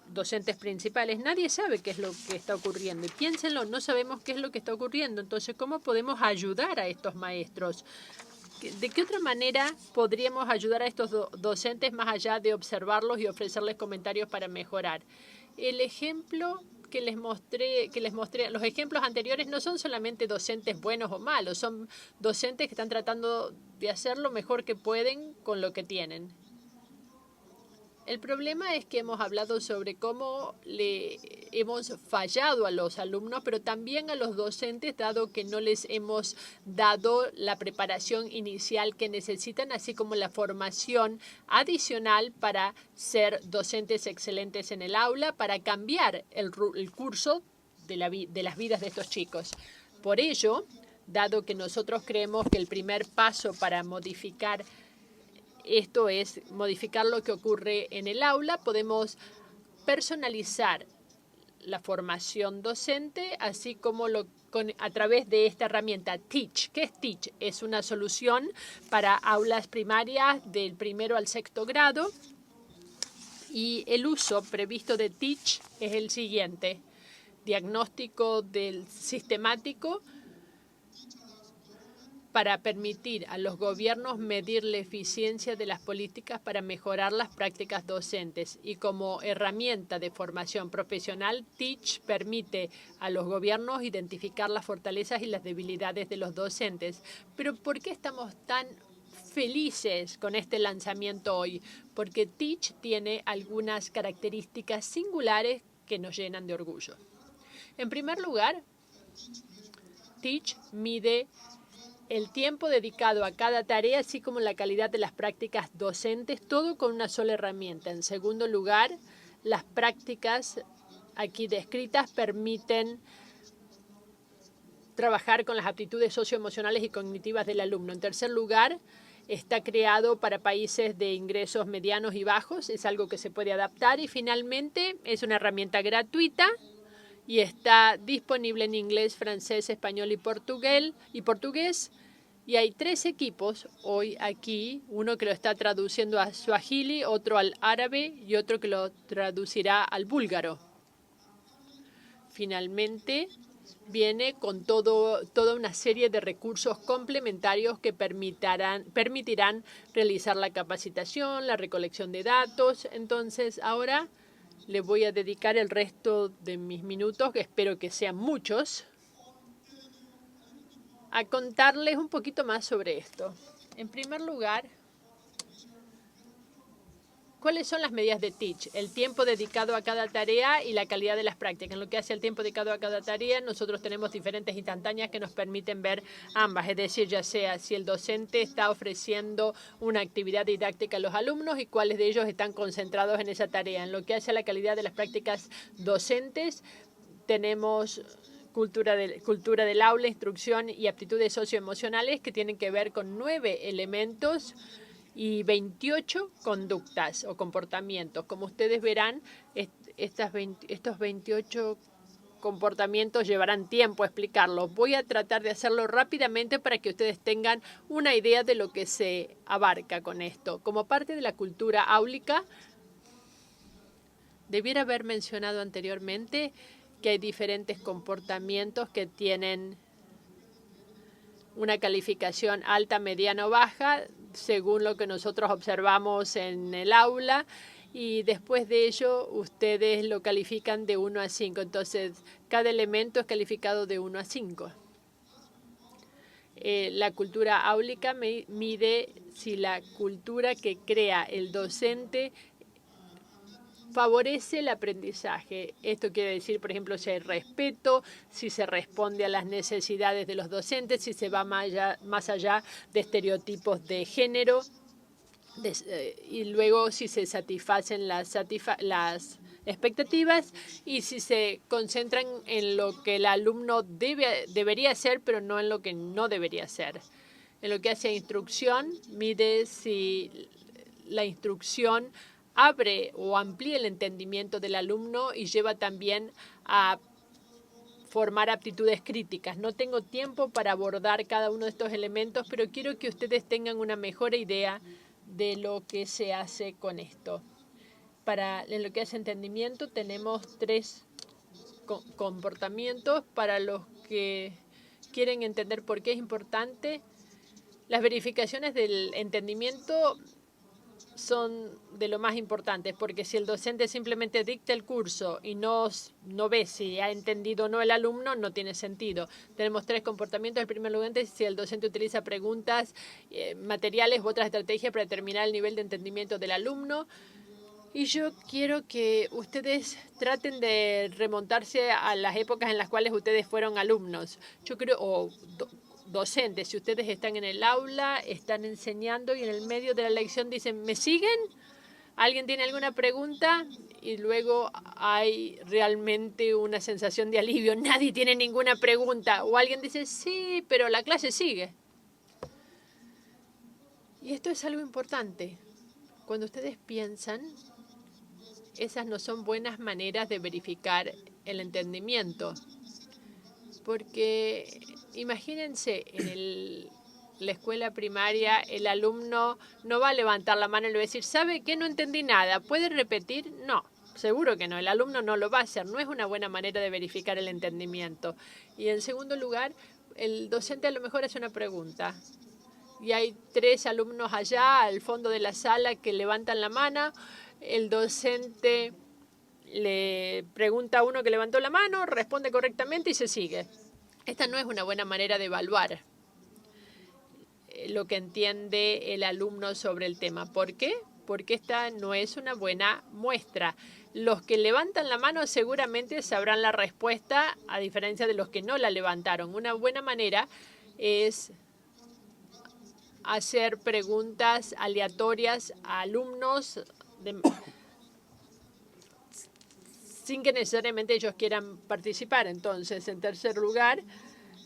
docentes principales. Nadie sabe qué es lo que está ocurriendo. Y piénsenlo, no sabemos qué es lo que está ocurriendo. Entonces, ¿cómo podemos ayudar a estos maestros? ¿De qué otra manera podríamos ayudar a estos docentes más allá de observarlos y ofrecerles comentarios para mejorar? El ejemplo que les mostré, los ejemplos anteriores no son solamente docentes buenos o malos, son docentes que están tratando de hacer lo mejor que pueden con lo que tienen. El problema es que hemos hablado sobre cómo le hemos fallado a los alumnos, pero también a los docentes, dado que no les hemos dado la preparación inicial que necesitan, así como la formación adicional para ser docentes excelentes en el aula, para cambiar el curso de las vidas de estos chicos. Por ello, dado que nosotros creemos que el primer paso para modificar esto es modificar lo que ocurre en el aula, podemos personalizar la formación docente, así como a través de esta herramienta Teach. ¿Qué es Teach? Es una solución para aulas primarias del 1º al 6º grado. Y el uso previsto de Teach es el siguiente: diagnóstico del sistemático, para permitir a los gobiernos medir la eficiencia de las políticas para mejorar las prácticas docentes. Y como herramienta de formación profesional, Teach permite a los gobiernos identificar las fortalezas y las debilidades de los docentes. Pero ¿por qué estamos tan felices con este lanzamiento hoy? Porque Teach tiene algunas características singulares que nos llenan de orgullo. En primer lugar, Teach mide el tiempo dedicado a cada tarea, así como la calidad de las prácticas docentes, todo con una sola herramienta. En segundo lugar, las prácticas aquí descritas permiten trabajar con las aptitudes socioemocionales y cognitivas del alumno. En tercer lugar, está creado para países de ingresos medianos y bajos, es algo que se puede adaptar. Y finalmente, es una herramienta gratuita y está disponible en inglés, francés, español y portugués. Y hay 3 equipos hoy aquí, uno que lo está traduciendo a suajili, otro al árabe y otro que lo traducirá al búlgaro. Finalmente, viene con toda una serie de recursos complementarios que permitirán realizar la capacitación, la recolección de datos. Entonces, ahora le voy a dedicar el resto de mis minutos, que espero que sean muchos, a contarles un poquito más sobre esto. En primer lugar, ¿cuáles son las medidas de Teach? El tiempo dedicado a cada tarea y la calidad de las prácticas. En lo que hace al tiempo dedicado a cada tarea, nosotros tenemos diferentes instantáneas que nos permiten ver ambas. Es decir, ya sea si el docente está ofreciendo una actividad didáctica a los alumnos y cuáles de ellos están concentrados en esa tarea. En lo que hace a la calidad de las prácticas docentes, tenemos cultura del aula, instrucción y aptitudes socioemocionales que tienen que ver con 9 elementos y 28 conductas o comportamientos. Como ustedes verán, estos 28 comportamientos llevarán tiempo a explicarlos. Voy a tratar de hacerlo rápidamente para que ustedes tengan una idea de lo que se abarca con esto. Como parte de la cultura áulica, debiera haber mencionado anteriormente que hay diferentes comportamientos que tienen una calificación alta, mediana o baja, según lo que nosotros observamos en el aula, y después de ello ustedes lo califican de 1 a 5. Entonces, cada elemento es calificado de 1 a 5. La cultura áulica mide si la cultura que crea el docente favorece el aprendizaje. Esto quiere decir, por ejemplo, si hay respeto, si se responde a las necesidades de los docentes, si se va más allá de estereotipos de género, y luego si se satisfacen las expectativas y si se concentran en lo que el alumno debería hacer, pero no en lo que no debería hacer. En lo que hace a instrucción, mide si la instrucción abre o amplía el entendimiento del alumno y lleva también a formar aptitudes críticas. No tengo tiempo para abordar cada uno de estos elementos, pero quiero que ustedes tengan una mejor idea de lo que se hace con esto. En lo que hace entendimiento, tenemos 3 comportamientos para los que quieren entender por qué es importante. Las verificaciones del entendimiento son de lo más importantes, porque si el docente simplemente dicta el curso y no ve si ha entendido o no el alumno, no tiene sentido. Tenemos 3 comportamientos. El primer lugar es si el docente utiliza preguntas, materiales u otras estrategias para determinar el nivel de entendimiento del alumno. Y yo quiero que ustedes traten de remontarse a las épocas en las cuales ustedes fueron alumnos. Yo creo, docentes, si ustedes están en el aula, están enseñando y en el medio de la lección dicen, ¿me siguen? ¿Alguien tiene alguna pregunta? Y luego hay realmente una sensación de alivio. Nadie tiene ninguna pregunta. O alguien dice, sí, pero la clase sigue. Y esto es algo importante. Cuando ustedes piensan, esas no son buenas maneras de verificar el entendimiento. Porque imagínense, en la escuela primaria, el alumno no va a levantar la mano y le va a decir, ¿sabe qué? No entendí nada. ¿Puede repetir? No, seguro que no. El alumno no lo va a hacer. No es una buena manera de verificar el entendimiento. Y en segundo lugar, el docente a lo mejor hace una pregunta. Y hay 3 alumnos allá, al fondo de la sala, que levantan la mano. El docente le pregunta a uno que levantó la mano, responde correctamente y se sigue. Esta no es una buena manera de evaluar lo que entiende el alumno sobre el tema. ¿Por qué? Porque esta no es una buena muestra. Los que levantan la mano seguramente sabrán la respuesta, a diferencia de los que no la levantaron. Una buena manera es hacer preguntas aleatorias a alumnos sin que necesariamente ellos quieran participar. Entonces, en tercer lugar,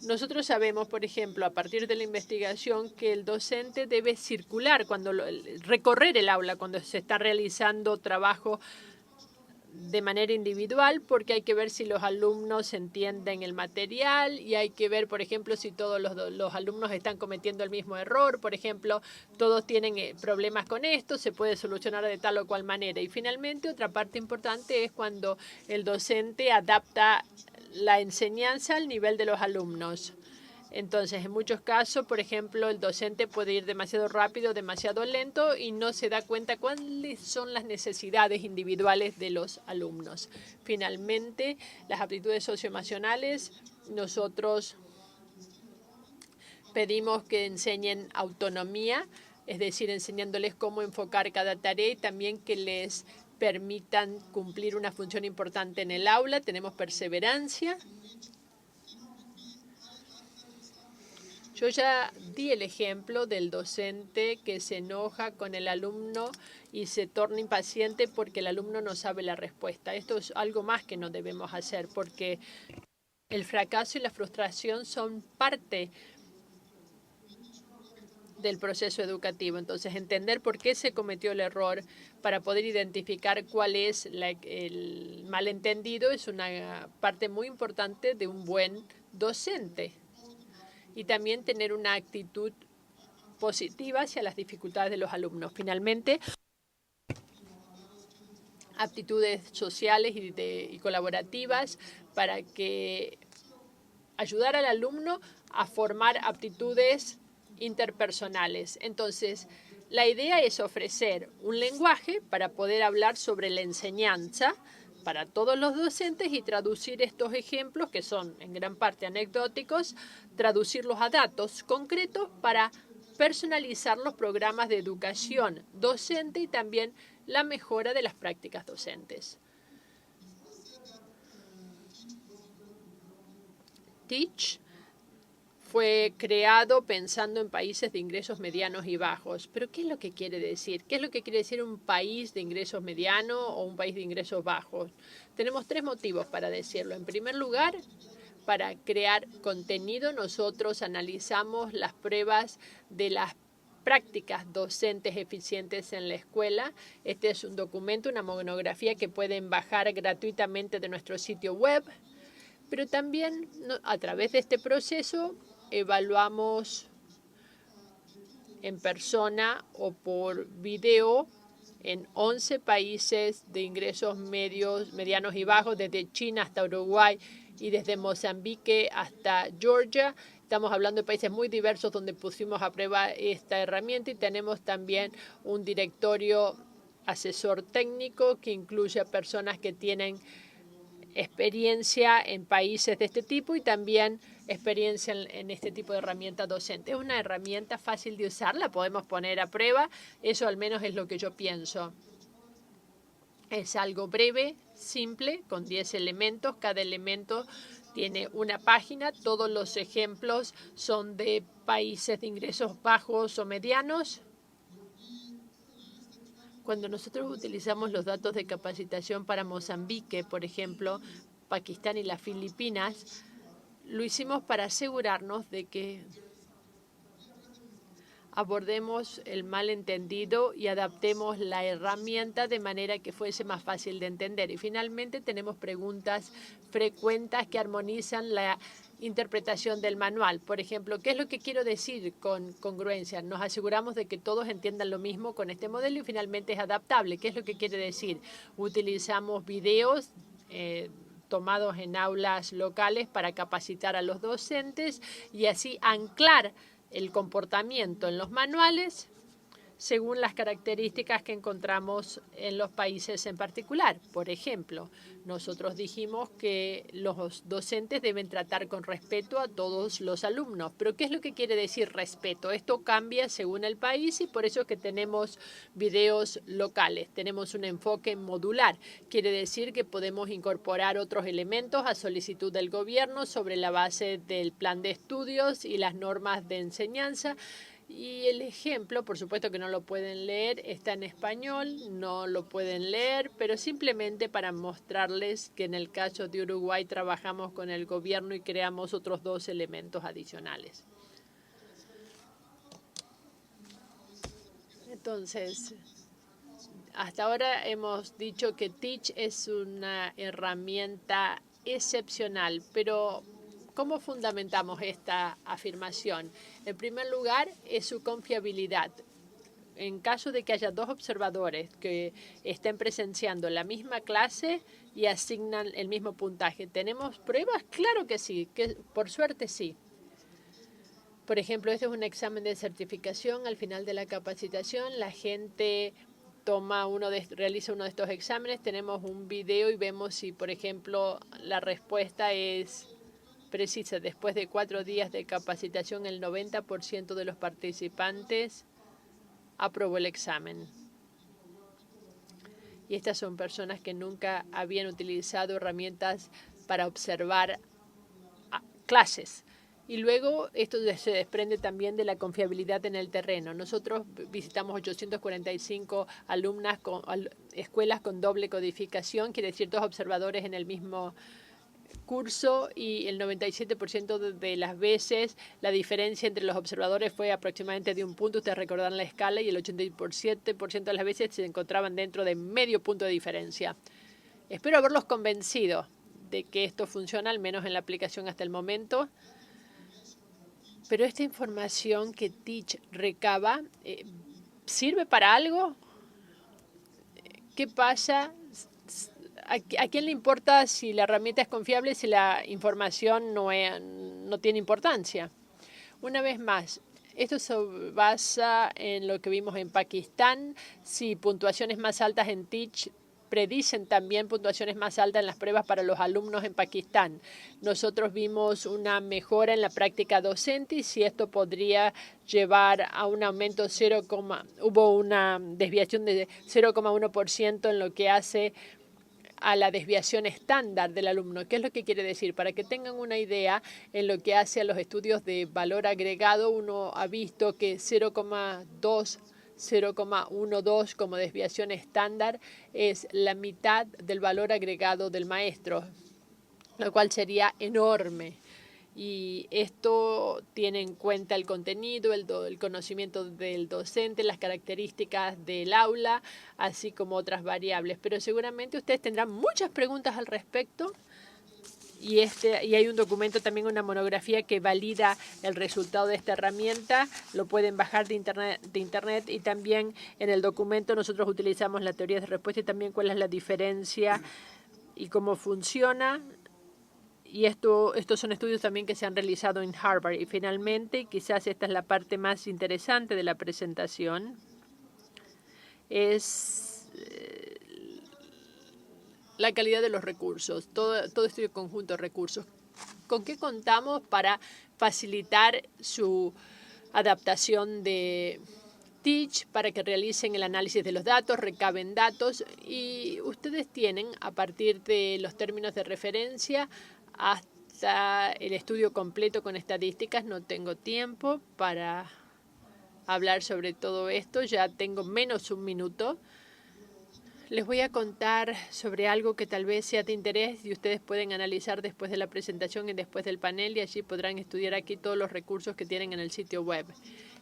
nosotros sabemos, por ejemplo, a partir de la investigación, que el docente debe circular, recorrer el aula cuando se está realizando trabajo de manera individual, porque hay que ver si los alumnos entienden el material y hay que ver, por ejemplo, si todos los alumnos están cometiendo el mismo error. Por ejemplo, todos tienen problemas con esto, se puede solucionar de tal o cual manera. Y finalmente, otra parte importante es cuando el docente adapta la enseñanza al nivel de los alumnos. Entonces, en muchos casos, por ejemplo, el docente puede ir demasiado rápido, demasiado lento y no se da cuenta cuáles son las necesidades individuales de los alumnos. Finalmente, las aptitudes socioemocionales, nosotros pedimos que enseñen autonomía, es decir, enseñándoles cómo enfocar cada tarea y también que les permitan cumplir una función importante en el aula. Tenemos perseverancia. Yo ya di el ejemplo del docente que se enoja con el alumno y se torna impaciente porque el alumno no sabe la respuesta. Esto es algo más que no debemos hacer porque el fracaso y la frustración son parte del proceso educativo. Entonces, entender por qué se cometió el error para poder identificar cuál es el malentendido es una parte muy importante de un buen docente. Y también tener una actitud positiva hacia las dificultades de los alumnos. Finalmente, aptitudes sociales y colaborativas para que ayudar al alumno a formar aptitudes interpersonales. Entonces, la idea es ofrecer un lenguaje para poder hablar sobre la enseñanza para todos los docentes y traducir estos ejemplos, que son en gran parte anecdóticos, traducirlos a datos concretos para personalizar los programas de educación docente y también la mejora de las prácticas docentes. Teach fue creado pensando en países de ingresos medianos y bajos. ¿Pero qué es lo que quiere decir? ¿Qué es lo que quiere decir un país de ingresos medianos o un país de ingresos bajos? Tenemos tres motivos para decirlo. En primer lugar, para crear contenido, nosotros analizamos las pruebas de las prácticas docentes eficientes en la escuela. Este es un documento, una monografía que pueden bajar gratuitamente de nuestro sitio web. Pero también a través de este proceso evaluamos en persona o por video en 11 países de ingresos medios, medianos y bajos, desde China hasta Uruguay y desde Mozambique hasta Georgia. Estamos hablando de países muy diversos donde pusimos a prueba esta herramienta y tenemos también un directorio asesor técnico que incluye a personas que tienen experiencia en países de este tipo y también experiencia en este tipo de herramienta docente. Es una herramienta fácil de usar, la podemos poner a prueba, eso al menos es lo que yo pienso. Es algo breve, simple, con 10 elementos, cada elemento tiene una página, todos los ejemplos son de países de ingresos bajos o medianos. Cuando nosotros utilizamos los datos de capacitación para Mozambique, por ejemplo, Pakistán y las Filipinas, lo hicimos para asegurarnos de que abordemos el malentendido y adaptemos la herramienta de manera que fuese más fácil de entender. Y finalmente tenemos preguntas frecuentes que armonizan la interpretación del manual. Por ejemplo, ¿qué es lo que quiero decir con congruencia? Nos aseguramos de que todos entiendan lo mismo con este modelo y finalmente es adaptable. ¿Qué es lo que quiere decir? Utilizamos videos tomados en aulas locales para capacitar a los docentes y así anclar el comportamiento en los manuales según las características que encontramos en los países en particular. Por ejemplo, nosotros dijimos que los docentes deben tratar con respeto a todos los alumnos. ¿Pero qué es lo que quiere decir respeto? Esto cambia según el país y por eso es que tenemos videos locales. Tenemos un enfoque modular. Quiere decir que podemos incorporar otros elementos a solicitud del gobierno sobre la base del plan de estudios y las normas de enseñanza. Y el ejemplo, por supuesto que no lo pueden leer, está en español, no lo pueden leer, pero simplemente para mostrarles que en el caso de Uruguay trabajamos con el gobierno y creamos otros 2 elementos adicionales. Entonces, hasta ahora hemos dicho que Teach es una herramienta excepcional, pero ¿cómo fundamentamos esta afirmación? En primer lugar, es su confiabilidad. en caso de que haya dos observadores que estén presenciando la misma clase y asignan el mismo puntaje. ¿Tenemos pruebas? Claro que sí, que por suerte sí. Por ejemplo, este es un examen de certificación. Al final de la capacitación, la gente realiza uno de estos exámenes. Tenemos un video y vemos si, por ejemplo, la respuesta es precisa. Después de 4 días de capacitación, el 90% de los participantes aprobó el examen. Y estas son personas que nunca habían utilizado herramientas para observar clases. Y luego esto se desprende también de la confiabilidad en el terreno. Nosotros visitamos 845 escuelas con doble codificación, quiere decir 2 observadores en el mismo curso, y el 97% de las veces la diferencia entre los observadores fue aproximadamente de 1 punto. Ustedes recordarán la escala, y el 87% de las veces se encontraban dentro de medio punto de diferencia. Espero haberlos convencido de que esto funciona, al menos en la aplicación hasta el momento. Pero esta información que Teach recaba, ¿sirve para algo? ¿Qué pasa? ¿A quién le importa si la herramienta es confiable si la información no tiene importancia? Una vez más, esto se basa en lo que vimos en Pakistán. Si puntuaciones más altas en Teach predicen también puntuaciones más altas en las pruebas para los alumnos en Pakistán. Nosotros vimos una mejora en la práctica docente, y si esto podría llevar a un aumento hubo una desviación de 0,1% en lo que hace a la desviación estándar del alumno. ¿Qué es lo que quiere decir? Para que tengan una idea, en lo que hace a los estudios de valor agregado, uno ha visto que 0,12 como desviación estándar es la mitad del valor agregado del maestro, lo cual sería enorme. Y esto tiene en cuenta el contenido, el conocimiento del docente, las características del aula, así como otras variables. Pero seguramente ustedes tendrán muchas preguntas al respecto. Y hay un documento, también una monografía que valida el resultado de esta herramienta. Lo pueden bajar de internet, y también en el documento nosotros utilizamos la teoría de respuesta y también cuál es la diferencia y cómo funciona. Y estos son estudios también que se han realizado en Harvard. Y finalmente, quizás esta es la parte más interesante de la presentación, es la calidad de los recursos, todo estudio conjunto de recursos. ¿Con qué contamos para facilitar su adaptación de Teach, para que realicen el análisis de los datos, recaben datos? Y ustedes tienen, a partir de los términos de referencia hasta el estudio completo con estadísticas. No tengo tiempo para hablar sobre todo esto, ya tengo menos 1 minuto. Les voy a contar sobre algo que tal vez sea de interés y ustedes pueden analizar después de la presentación y después del panel, y allí podrán estudiar aquí todos los recursos que tienen en el sitio web.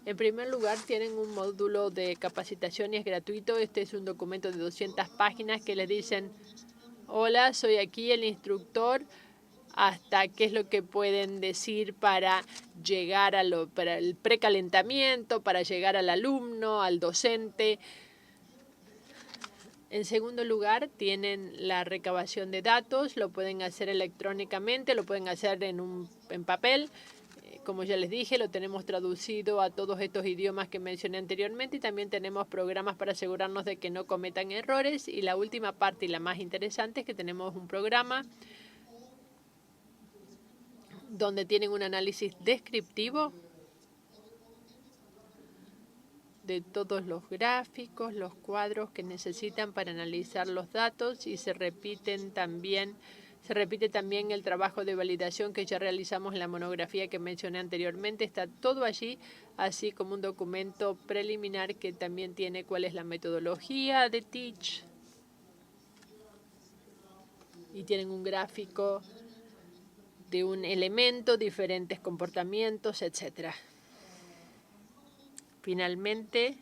En primer lugar, tienen un módulo de capacitación y es gratuito. Este es un documento de 200 páginas que les dicen: hola, soy aquí el instructor, hasta qué es lo que pueden decir para llegar para el precalentamiento, para llegar al alumno, al docente. En segundo lugar, tienen la recabación de datos. Lo pueden hacer electrónicamente, lo pueden hacer en papel. Como ya les dije, lo tenemos traducido a todos estos idiomas que mencioné anteriormente, y también tenemos programas para asegurarnos de que no cometan errores. Y la última parte, y la más interesante, es que tenemos un programa donde tienen un análisis descriptivo de todos los gráficos, los cuadros que necesitan para analizar los datos, y se repite también el trabajo de validación que ya realizamos en la monografía que mencioné anteriormente. Está todo allí, así como un documento preliminar que también tiene cuál es la metodología de Teach, y tienen un gráfico de un elemento, diferentes comportamientos, etcétera. Finalmente,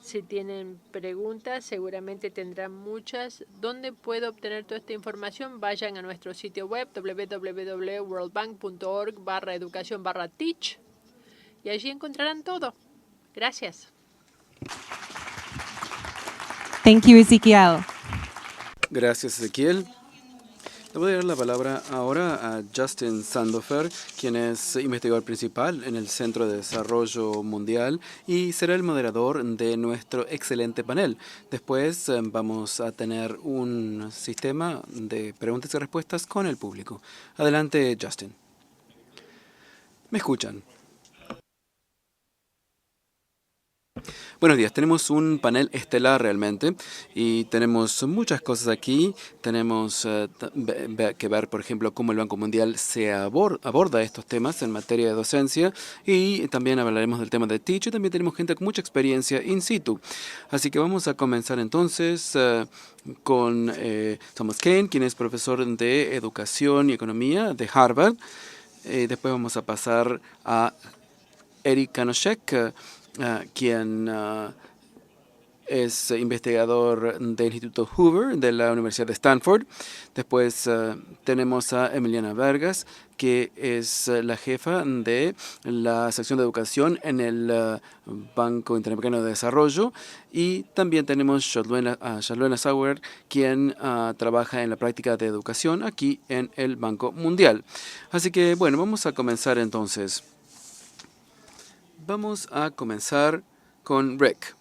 si tienen preguntas, seguramente tendrán muchas. ¿Dónde puedo obtener toda esta información? Vayan a nuestro sitio web www.worldbank.org/educación/teach, y allí encontrarán todo. Gracias. Thank you, Ezequiel. Gracias, Ezequiel. Le voy a dar la palabra ahora a Justin Sandofer, quien es investigador principal en el Centro de Desarrollo Mundial y será el moderador de nuestro excelente panel. Después vamos a tener un sistema de preguntas y respuestas con el público. Adelante, Justin. ¿Me escuchan? Buenos días, tenemos un panel estelar realmente y tenemos muchas cosas aquí. Tenemos que ver, por ejemplo, cómo el Banco Mundial se aborda estos temas en materia de docencia y también hablaremos del tema de Teach y también tenemos gente con mucha experiencia in situ. Así que vamos a comenzar entonces con Thomas Kean, quien es profesor de Educación y Economía de Harvard. Después vamos a pasar a Eric Kanoshek, quien es investigador del Instituto Hoover de la Universidad de Stanford. Después tenemos a Emiliana Vargas, que es la jefa de la sección de educación en el Banco Interamericano de Desarrollo. Y también tenemos a Charlotte Sauer, quien trabaja en la práctica de educación aquí en el Banco Mundial. Así que, bueno, vamos a comenzar entonces. Vamos a comenzar con Rick.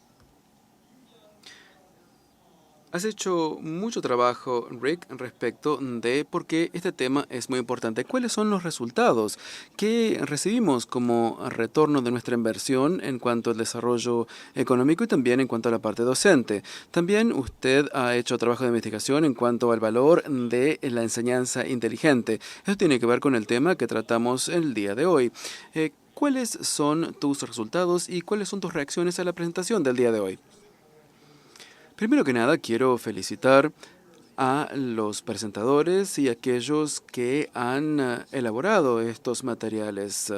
Has hecho mucho trabajo, Rick, respecto de por qué este tema es muy importante. ¿Cuáles son los resultados que recibimos como retorno de nuestra inversión en cuanto al desarrollo económico y también en cuanto a la parte docente? También usted ha hecho trabajo de investigación en cuanto al valor de la enseñanza inteligente. Eso tiene que ver con el tema que tratamos el día de hoy. ¿Cuáles son tus resultados y cuáles son tus reacciones a la presentación del día de hoy? Primero que nada, quiero felicitar a los presentadores y a aquellos que han elaborado estos materiales.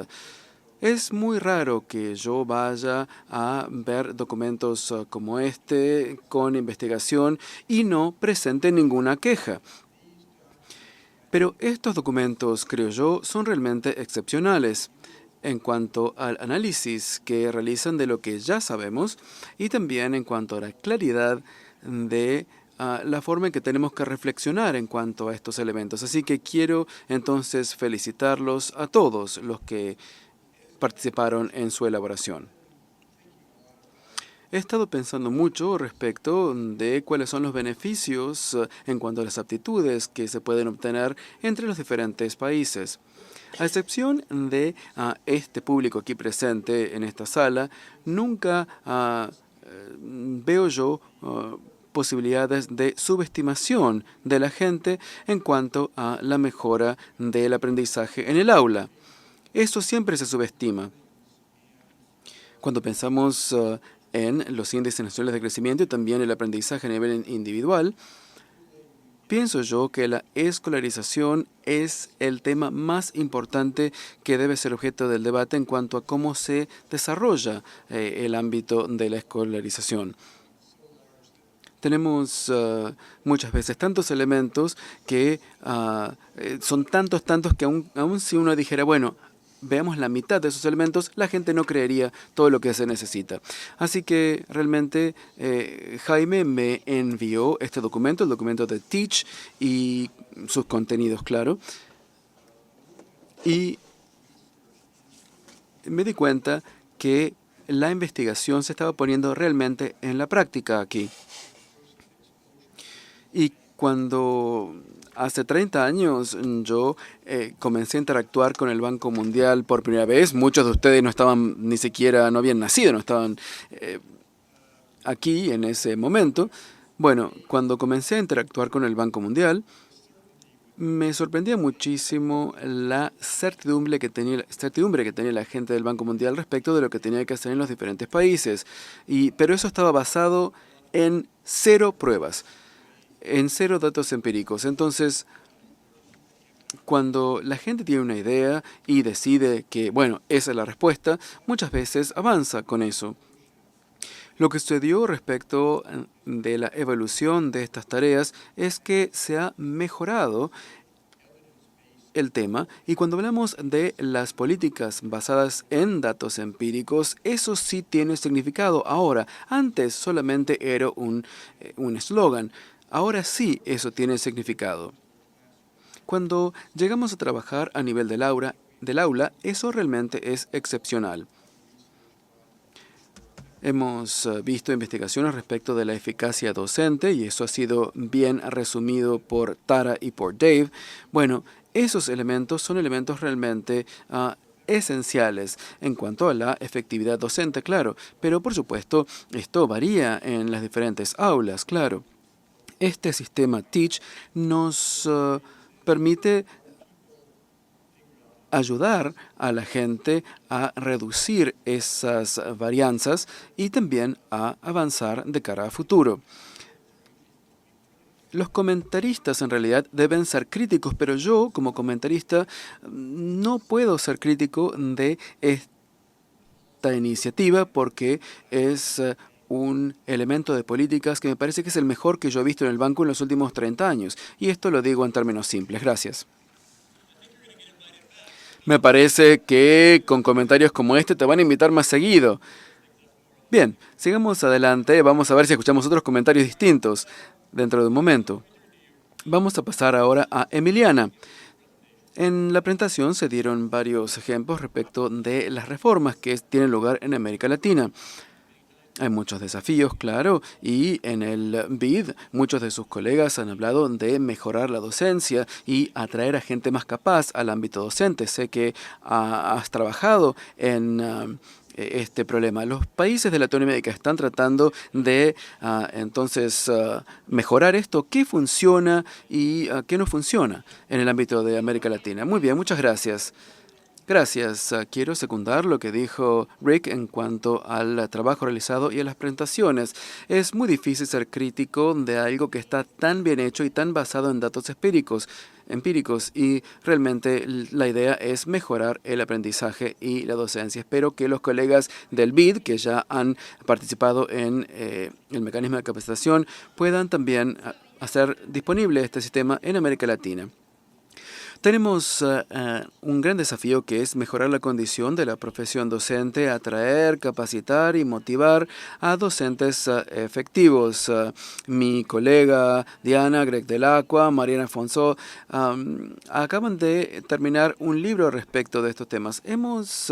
Es muy raro que yo vaya a ver documentos como este con investigación y no presente ninguna queja. Pero estos documentos, creo yo, son realmente excepcionales en cuanto al análisis que realizan de lo que ya sabemos y también en cuanto a la claridad de la forma en que tenemos que reflexionar en cuanto a estos elementos. Así que quiero entonces felicitarlos a todos los que participaron en su elaboración. He estado pensando mucho respecto de cuáles son los beneficios en cuanto a las aptitudes que se pueden obtener entre los diferentes países. A excepción de este público aquí presente en esta sala, nunca veo yo posibilidades de subestimación de la gente en cuanto a la mejora del aprendizaje en el aula. Eso siempre se subestima. Cuando pensamos en los índices nacionales de crecimiento y también el aprendizaje a nivel individual, pienso yo que la escolarización es el tema más importante que debe ser objeto del debate en cuanto a cómo se desarrolla el ámbito de la escolarización. Tenemos muchas veces tantos elementos que son tantos que aun si uno dijera, bueno, veamos la mitad de esos elementos, la gente no creería todo lo que se necesita. Así que realmente Jaime me envió este documento, el documento de Teach y sus contenidos, claro. Y me di cuenta que la investigación se estaba poniendo realmente en la práctica aquí. Y cuando hace 30 años yo comencé a interactuar con el Banco Mundial por primera vez, muchos de ustedes no estaban ni siquiera, no habían nacido, no estaban aquí en ese momento. Bueno, cuando comencé a interactuar con el Banco Mundial, me sorprendía muchísimo la certidumbre que tenía la gente del Banco Mundial respecto de lo que tenía que hacer en los diferentes países. Pero eso estaba basado en 0 pruebas. En 0 datos empíricos. Entonces, cuando la gente tiene una idea y decide que, bueno, esa es la respuesta, muchas veces avanza con eso. Lo que sucedió respecto de la evolución de estas tareas es que se ha mejorado el tema, y cuando hablamos de las políticas basadas en datos empíricos, eso sí tiene significado. Ahora, antes solamente era un eslogan. Ahora sí eso tiene significado. Cuando llegamos a trabajar a nivel del aula, eso realmente es excepcional. Hemos visto investigaciones respecto de la eficacia docente y eso ha sido bien resumido por Tara y por Dave. Bueno, esos elementos son elementos realmente esenciales en cuanto a la efectividad docente, claro, pero por supuesto esto varía en las diferentes aulas, claro. Este sistema Teach nos permite ayudar a la gente a reducir esas varianzas y también a avanzar de cara a futuro. Los comentaristas en realidad deben ser críticos, pero yo como comentarista no puedo ser crítico de esta iniciativa porque es un elemento de políticas que me parece que es el mejor que yo he visto en el banco en los últimos 30 años. Y esto lo digo en términos simples. Gracias. Me parece que con comentarios como este te van a invitar más seguido. Bien, sigamos adelante. Vamos a ver si escuchamos otros comentarios distintos dentro de un momento. Vamos a pasar ahora a Emiliana. En la presentación se dieron varios ejemplos respecto de las reformas que tienen lugar en América Latina. Hay muchos desafíos, claro, y en el BID muchos de sus colegas han hablado de mejorar la docencia y atraer a gente más capaz al ámbito docente. Sé que has trabajado en este problema. Los países de Latinoamérica están tratando de entonces mejorar esto. ¿Qué funciona y qué no funciona en el ámbito de América Latina? Muy bien, muchas gracias. Gracias. Quiero secundar lo que dijo Rick en cuanto al trabajo realizado y a las presentaciones. Es muy difícil ser crítico de algo que está tan bien hecho y tan basado en datos empíricos y realmente la idea es mejorar el aprendizaje y la docencia. Espero que los colegas del BID, que ya han participado en el mecanismo de capacitación, puedan también hacer disponible este sistema en América Latina. Tenemos un gran desafío que es mejorar la condición de la profesión docente, atraer, capacitar y motivar a docentes efectivos. Mi colega Diana, Greg Delacqua, Mariana Afonso acaban de terminar un libro respecto de estos temas. Hemos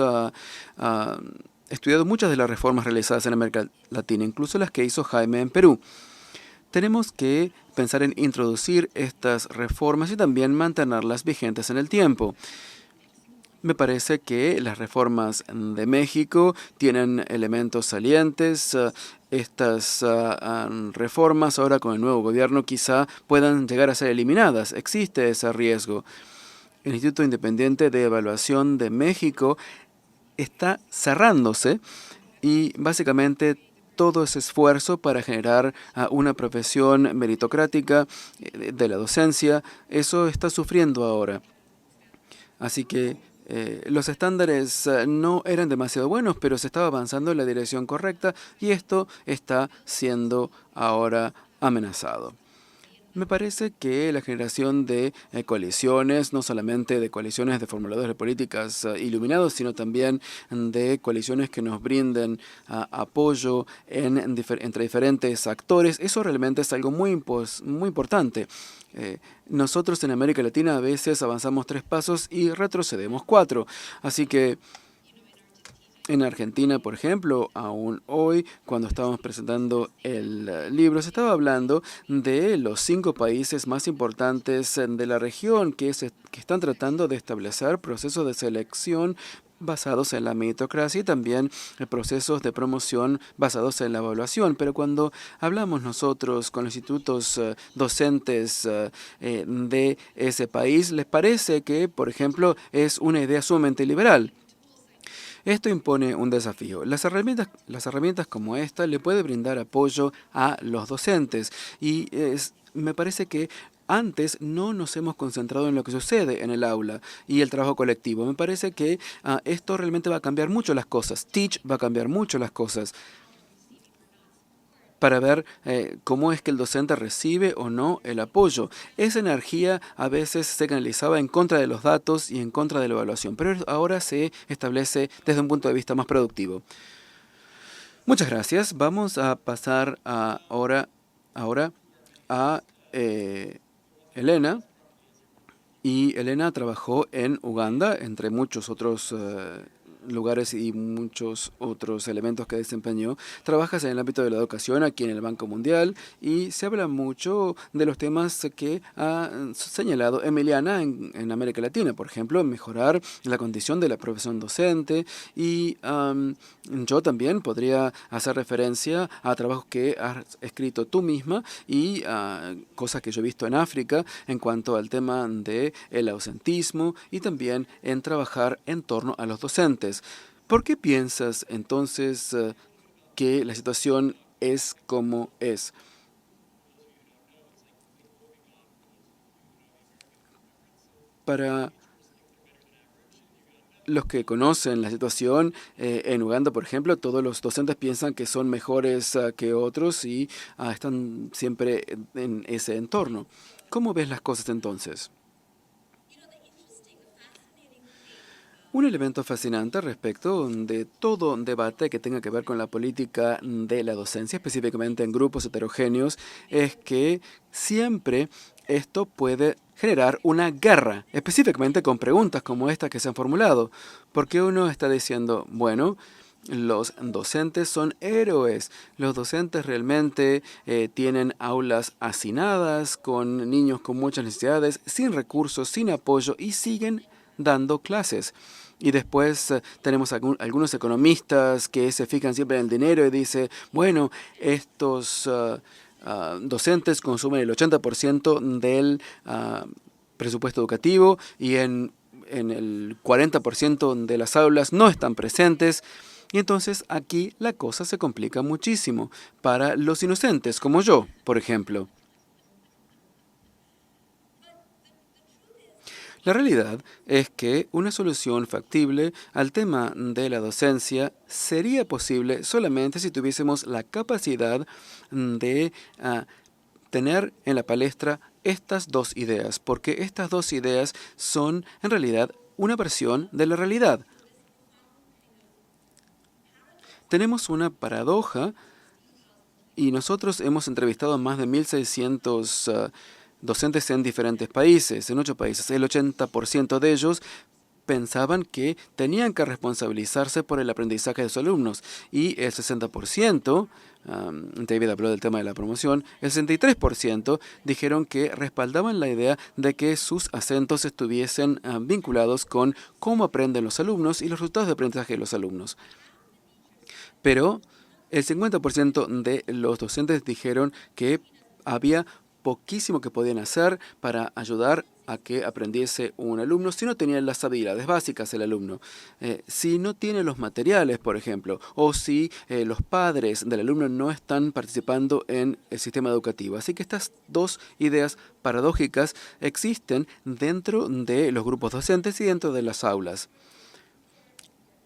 estudiado muchas de las reformas realizadas en América Latina, incluso las que hizo Jaime en Perú. Tenemos que pensar en introducir estas reformas y también mantenerlas vigentes en el tiempo. Me parece que las reformas de México tienen elementos salientes. Estas reformas ahora con el nuevo gobierno quizá puedan llegar a ser eliminadas. Existe ese riesgo. El Instituto Independiente de Evaluación de México está cerrándose y básicamente todo ese esfuerzo para generar una profesión meritocrática de la docencia, eso está sufriendo ahora. Así que los estándares no eran demasiado buenos, pero se estaba avanzando en la dirección correcta y esto está siendo ahora amenazado. Me parece que la generación de coaliciones, no solamente de coaliciones de formuladores de políticas iluminados, sino también de coaliciones que nos brinden apoyo entre diferentes actores, eso realmente es algo muy importante. Nosotros en América Latina a veces avanzamos 3 pasos y retrocedemos 4. Así que en Argentina, por ejemplo, aún hoy, cuando estábamos presentando el libro, se estaba hablando de los 5 países más importantes de la región que están tratando de establecer procesos de selección basados en la meritocracia y también procesos de promoción basados en la evaluación. Pero cuando hablamos nosotros con los institutos docentes de ese país, les parece que, por ejemplo, es una idea sumamente liberal. Esto impone un desafío. Las herramientas como esta le pueden brindar apoyo a los docentes y me parece que antes no nos hemos concentrado en lo que sucede en el aula y el trabajo colectivo. Me parece que esto realmente va a cambiar mucho las cosas. Teach va a cambiar mucho las cosas. para ver cómo es que el docente recibe o no el apoyo. Esa energía a veces se canalizaba en contra de los datos y en contra de la evaluación, pero ahora se establece desde un punto de vista más productivo. Muchas gracias. Vamos a pasar ahora a Elena. Y Elena trabajó en Uganda, entre muchos otros lugares y muchos otros elementos que desempeñó. Trabajas en el ámbito de la educación aquí en el Banco Mundial y se habla mucho de los temas que ha señalado Emiliana en América Latina, por ejemplo, mejorar la condición de la profesión docente y yo también podría hacer referencia a trabajos que has escrito tú misma y cosas que yo he visto en África en cuanto al tema de el ausentismo y también en trabajar en torno a los docentes. ¿Por qué piensas entonces que la situación es como es? Para los que conocen la situación, en Uganda, por ejemplo, todos los docentes piensan que son mejores que otros y están siempre en ese entorno. ¿Cómo ves las cosas entonces? Un elemento fascinante respecto de todo debate que tenga que ver con la política de la docencia, específicamente en grupos heterogéneos, es que siempre esto puede generar una guerra, específicamente con preguntas como estas que se han formulado, porque uno está diciendo, bueno, los docentes son héroes. Los docentes realmente tienen aulas hacinadas con niños con muchas necesidades, sin recursos, sin apoyo y siguen dando clases. Y después tenemos algunos economistas que se fijan siempre en el dinero y dicen, bueno, estos docentes consumen el 80% del presupuesto educativo y en el 40% de las aulas no están presentes. Y entonces aquí la cosa se complica muchísimo para los inocentes, como yo, por ejemplo. La realidad es que una solución factible al tema de la docencia sería posible solamente si tuviésemos la capacidad de tener en la palestra estas dos ideas, porque estas dos ideas son en realidad una versión de la realidad. Tenemos una paradoja y nosotros hemos entrevistado a más de 1.600 docentes en diferentes países, en 8 países. El 80% de ellos pensaban que tenían que responsabilizarse por el aprendizaje de sus alumnos y el 60%, David habló del tema de la promoción, el 63% dijeron que respaldaban la idea de que sus acentos estuviesen vinculados con cómo aprenden los alumnos y los resultados de aprendizaje de los alumnos. Pero el 50% de los docentes dijeron que había poquísimo que podían hacer para ayudar a que aprendiese un alumno si no tenía las habilidades básicas el alumno. Si no tiene los materiales, por ejemplo, o si los padres del alumno no están participando en el sistema educativo. Así que estas dos ideas paradójicas existen dentro de los grupos docentes y dentro de las aulas.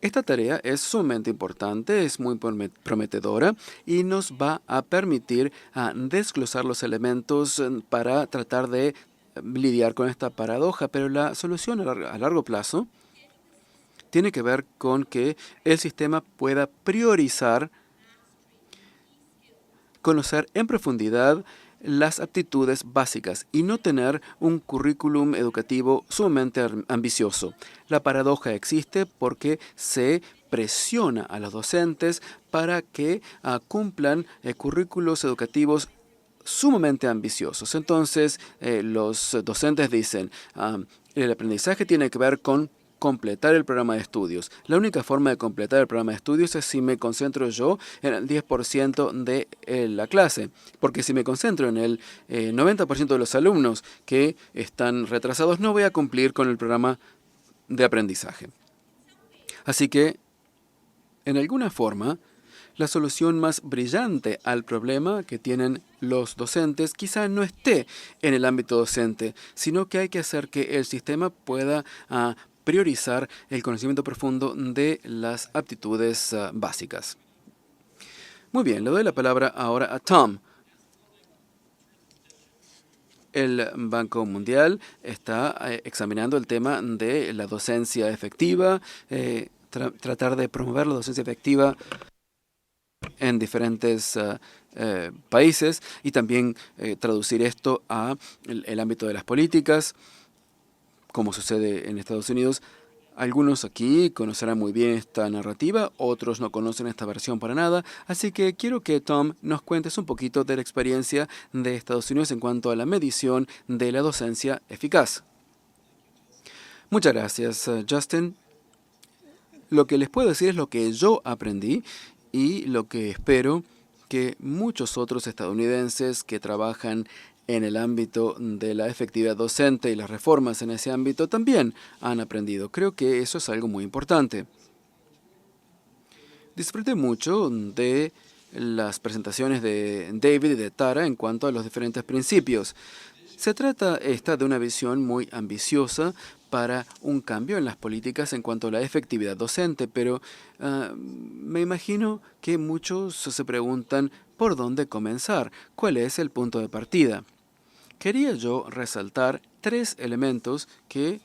Esta tarea es sumamente importante, es muy prometedora y nos va a permitir desglosar los elementos para tratar de lidiar con esta paradoja, pero la solución a largo plazo tiene que ver con que el sistema pueda priorizar, conocer en profundidad las aptitudes básicas y no tener un currículum educativo sumamente ambicioso. La paradoja existe porque se presiona a los docentes para que cumplan currículos educativos sumamente ambiciosos. Entonces, los docentes dicen, el aprendizaje tiene que ver con completar el programa de estudios. La única forma de completar el programa de estudios es si me concentro yo en el 10% de la clase, porque si me concentro en el 90% de los alumnos que están retrasados, no voy a cumplir con el programa de aprendizaje. Así que, en alguna forma, la solución más brillante al problema que tienen los docentes quizá no esté en el ámbito docente, sino que hay que hacer que el sistema pueda priorizar el conocimiento profundo de las aptitudes básicas. Muy bien, le doy la palabra ahora a Tom. El Banco Mundial está examinando el tema de la docencia efectiva, tratar de promover la docencia efectiva en diferentes países y también traducir esto a el ámbito de las políticas, como sucede en Estados Unidos. Algunos aquí conocerán muy bien esta narrativa, otros no conocen esta versión para nada, así que quiero que Tom nos cuentes un poquito de la experiencia de Estados Unidos en cuanto a la medición de la docencia eficaz. Muchas gracias, Justin. Lo que les puedo decir es lo que yo aprendí y lo que espero que muchos otros estadounidenses que trabajan en el ámbito de la efectividad docente y las reformas en ese ámbito también han aprendido. Creo que eso es algo muy importante. Disfruté mucho de las presentaciones de David y de Tara en cuanto a los diferentes principios. Se trata de una visión muy ambiciosa para un cambio en las políticas en cuanto a la efectividad docente, pero me imagino que muchos se preguntan por dónde comenzar, cuál es el punto de partida. Quería yo resaltar 3 elementos que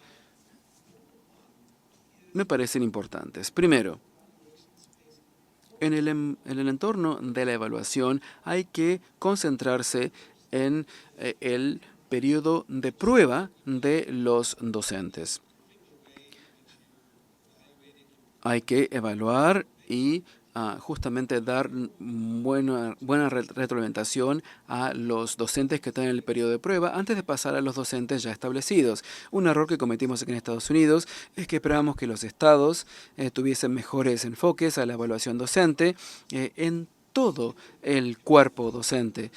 me parecen importantes. Primero, en el entorno de la evaluación hay que concentrarse en el periodo de prueba de los docentes. Hay que evaluar y justamente dar buena retroalimentación a los docentes que están en el periodo de prueba antes de pasar a los docentes ya establecidos. Un error que cometimos aquí en Estados Unidos es que esperábamos que los estados tuviesen mejores enfoques a la evaluación docente en todo el cuerpo docente.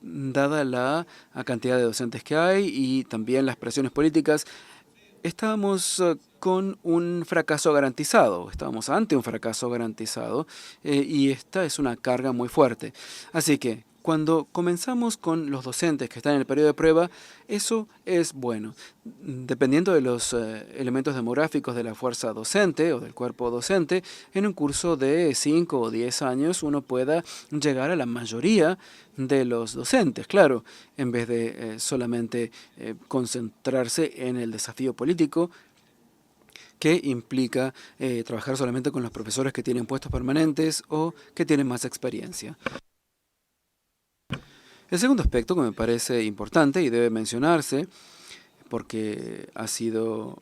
Dada la cantidad de docentes que hay y también las presiones políticas, estábamos con un fracaso garantizado, estábamos ante un fracaso garantizado y esta es una carga muy fuerte. Así que cuando comenzamos con los docentes que están en el periodo de prueba, eso es bueno. Dependiendo de los elementos demográficos de la fuerza docente o del cuerpo docente, en un curso de 5 o 10 años uno pueda llegar a la mayoría de los docentes, claro, en vez de solamente concentrarse en el desafío político que implica trabajar solamente con los profesores que tienen puestos permanentes o que tienen más experiencia. El segundo aspecto que me parece importante y debe mencionarse, porque ha sido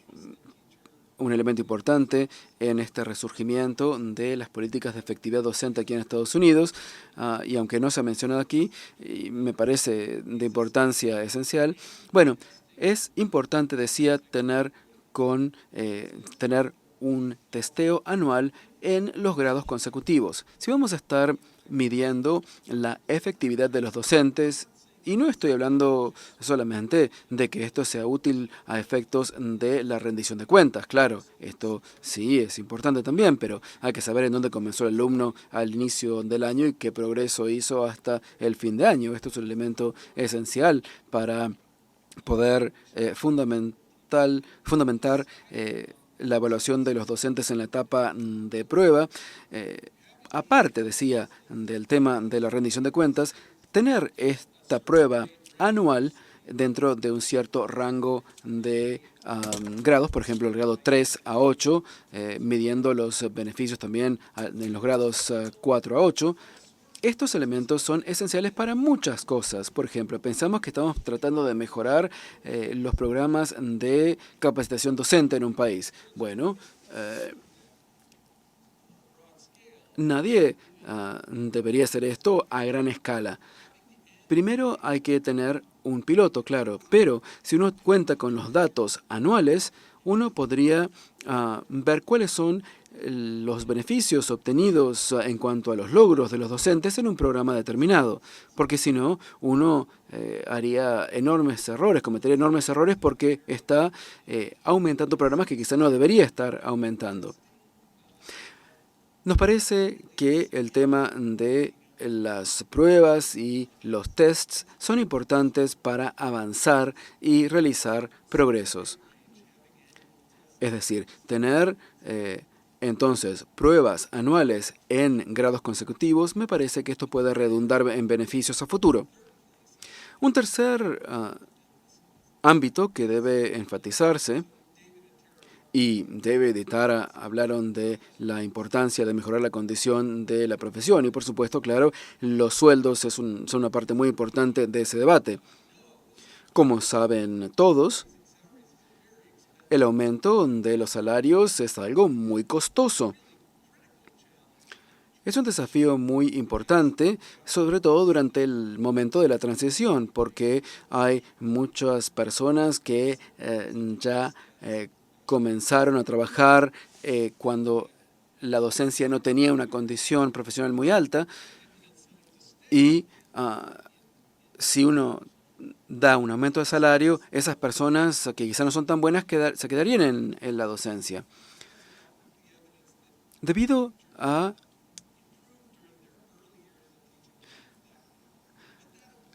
un elemento importante en este resurgimiento de las políticas de efectividad docente aquí en Estados Unidos, y aunque no se ha mencionado aquí, me parece de importancia esencial. Bueno, es importante, decía, tener un testeo anual en los grados consecutivos. Si vamos a estar midiendo la efectividad de los docentes, y no estoy hablando solamente de que esto sea útil a efectos de la rendición de cuentas, claro, esto sí es importante también, pero hay que saber en dónde comenzó el alumno al inicio del año y qué progreso hizo hasta el fin de año. Esto es un elemento esencial para poder fundamentar la evaluación de los docentes en la etapa de prueba. Aparte, decía, del tema de la rendición de cuentas, tener esta prueba anual dentro de un cierto rango de grados, por ejemplo, el grado 3 a 8, midiendo los beneficios también en los grados 4 a 8, estos elementos son esenciales para muchas cosas. Por ejemplo, pensamos que estamos tratando de mejorar los programas de capacitación docente en un país. Bueno, nadie debería hacer esto a gran escala. Primero hay que tener un piloto, claro, pero si uno cuenta con los datos anuales, uno podría ver cuáles son los beneficios obtenidos en cuanto a los logros de los docentes en un programa determinado, porque si no, uno haría enormes errores, cometería enormes errores porque está aumentando programas que quizá no debería estar aumentando. Nos parece que el tema de las pruebas y los tests son importantes para avanzar y realizar progresos. Es decir, tener entonces pruebas anuales en grados consecutivos, me parece que esto puede redundar en beneficios a futuro. Un tercer ámbito que debe enfatizarse, y David y Tara hablaron de la importancia de mejorar la condición de la profesión, y por supuesto, claro, los sueldos son una parte muy importante de ese debate. Como saben todos, el aumento de los salarios es algo muy costoso. Es un desafío muy importante, sobre todo durante el momento de la transición, porque hay muchas personas que ya comenzaron a trabajar cuando la docencia no tenía una condición profesional muy alta, y si uno da un aumento de salario, esas personas que quizá no son tan buenas se quedarían en la docencia. Debido a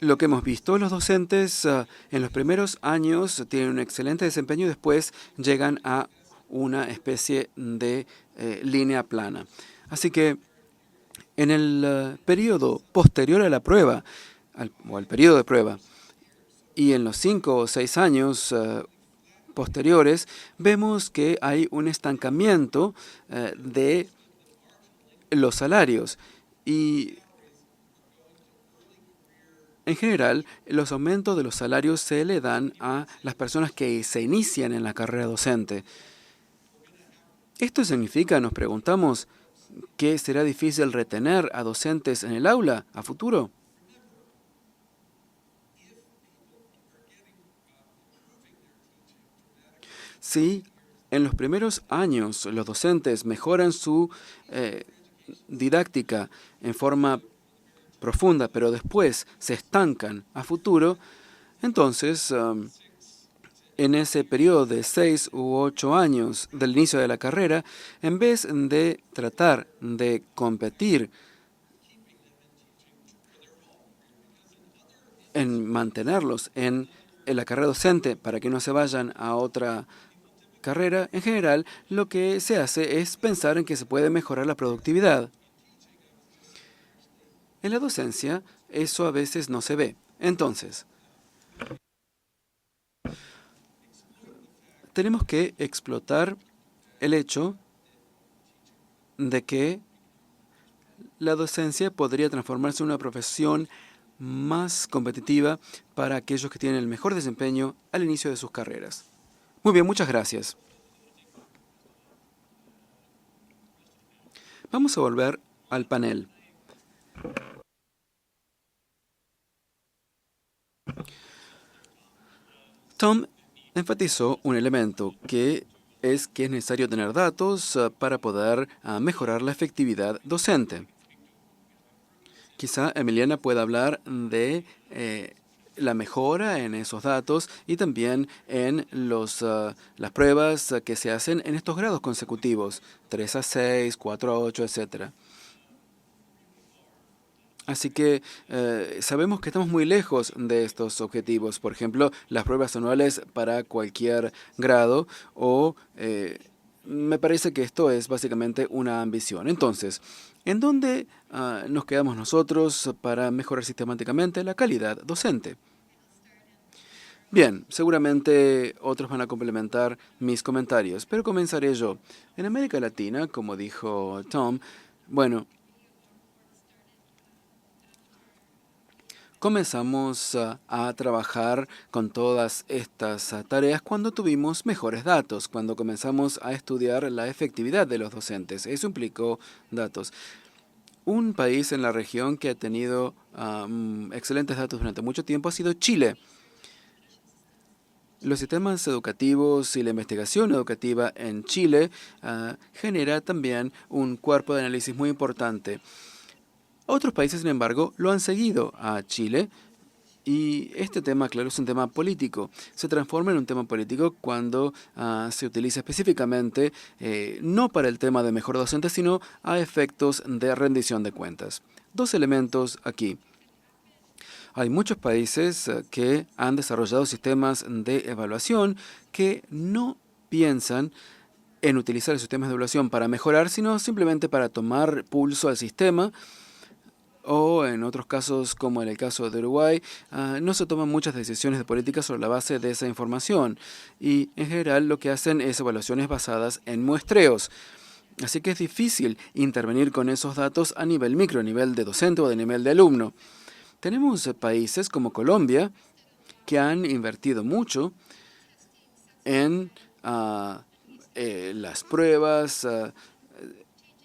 lo que hemos visto, los docentes en los primeros años tienen un excelente desempeño y después llegan a una especie de línea plana. Así que en el periodo posterior a la prueba, o al periodo de prueba, y en los 5 o 6 años posteriores, vemos que hay un estancamiento de los salarios. Y en general, los aumentos de los salarios se le dan a las personas que se inician en la carrera docente. Esto significa, nos preguntamos, que será difícil retener a docentes en el aula a futuro. Si en los primeros años los docentes mejoran su didáctica en forma profunda, pero después se estancan a futuro, entonces en ese periodo de 6 u 8 años del inicio de la carrera, en vez de tratar de competir en mantenerlos en la carrera docente para que no se vayan a otra carrera, en general lo que se hace es pensar en que se puede mejorar la productividad. En la docencia, eso a veces no se ve. Entonces, tenemos que explotar el hecho de que la docencia podría transformarse en una profesión más competitiva para aquellos que tienen el mejor desempeño al inicio de sus carreras. Muy bien, muchas gracias. Vamos a volver al panel. Tom enfatizó un elemento que es necesario tener datos para poder mejorar la efectividad docente. Quizá Emiliana pueda hablar de la mejora en esos datos y también en las pruebas que se hacen en estos grados consecutivos, 3 a 6, 4 a 8, etc. Así que sabemos que estamos muy lejos de estos objetivos. Por ejemplo, las pruebas anuales para cualquier grado, o me parece que esto es básicamente una ambición. Entonces, ¿en dónde nos quedamos nosotros para mejorar sistemáticamente la calidad docente? Bien, seguramente otros van a complementar mis comentarios, pero comenzaré yo. En América Latina, como dijo Tom, bueno, comenzamos a trabajar con todas estas tareas cuando tuvimos mejores datos, cuando comenzamos a estudiar la efectividad de los docentes. Eso implicó datos. Un país en la región que ha tenido excelentes datos durante mucho tiempo ha sido Chile. Los sistemas educativos y la investigación educativa en Chile genera también un cuerpo de análisis muy importante. Otros países, sin embargo, lo han seguido a Chile, y este tema, claro, es un tema político. Se transforma en un tema político cuando se utiliza específicamente no para el tema de mejor docente, sino a efectos de rendición de cuentas. Dos elementos aquí. Hay muchos países que han desarrollado sistemas de evaluación que no piensan en utilizar los sistemas de evaluación para mejorar, sino simplemente para tomar pulso al sistema, o en otros casos, como en el caso de Uruguay, no se toman muchas decisiones de política sobre la base de esa información. Y en general lo que hacen es evaluaciones basadas en muestreos. Así que es difícil intervenir con esos datos a nivel micro, a nivel de docente o de nivel de alumno. Tenemos países como Colombia que han invertido mucho en las pruebas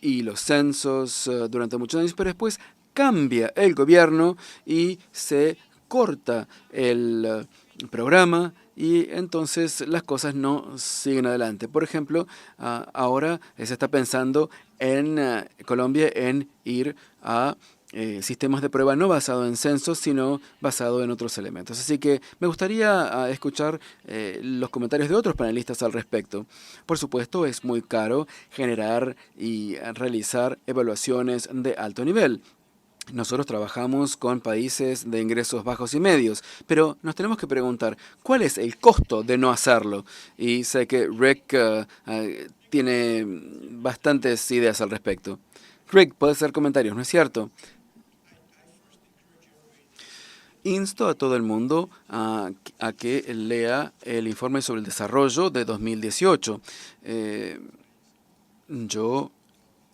y los censos durante muchos años, pero después cambia el gobierno y se corta el programa y entonces las cosas no siguen adelante. Por ejemplo, ahora se está pensando en Colombia en ir a sistemas de prueba no basado en censos, sino basado en otros elementos. Así que me gustaría escuchar los comentarios de otros panelistas al respecto. Por supuesto, es muy caro generar y realizar evaluaciones de alto nivel. Nosotros trabajamos con países de ingresos bajos y medios, pero nos tenemos que preguntar, ¿cuál es el costo de no hacerlo? Y sé que Rick tiene bastantes ideas al respecto. Rick, puede hacer comentarios, ¿no es cierto? Insto a todo el mundo a que lea el informe sobre el desarrollo de 2018. Yo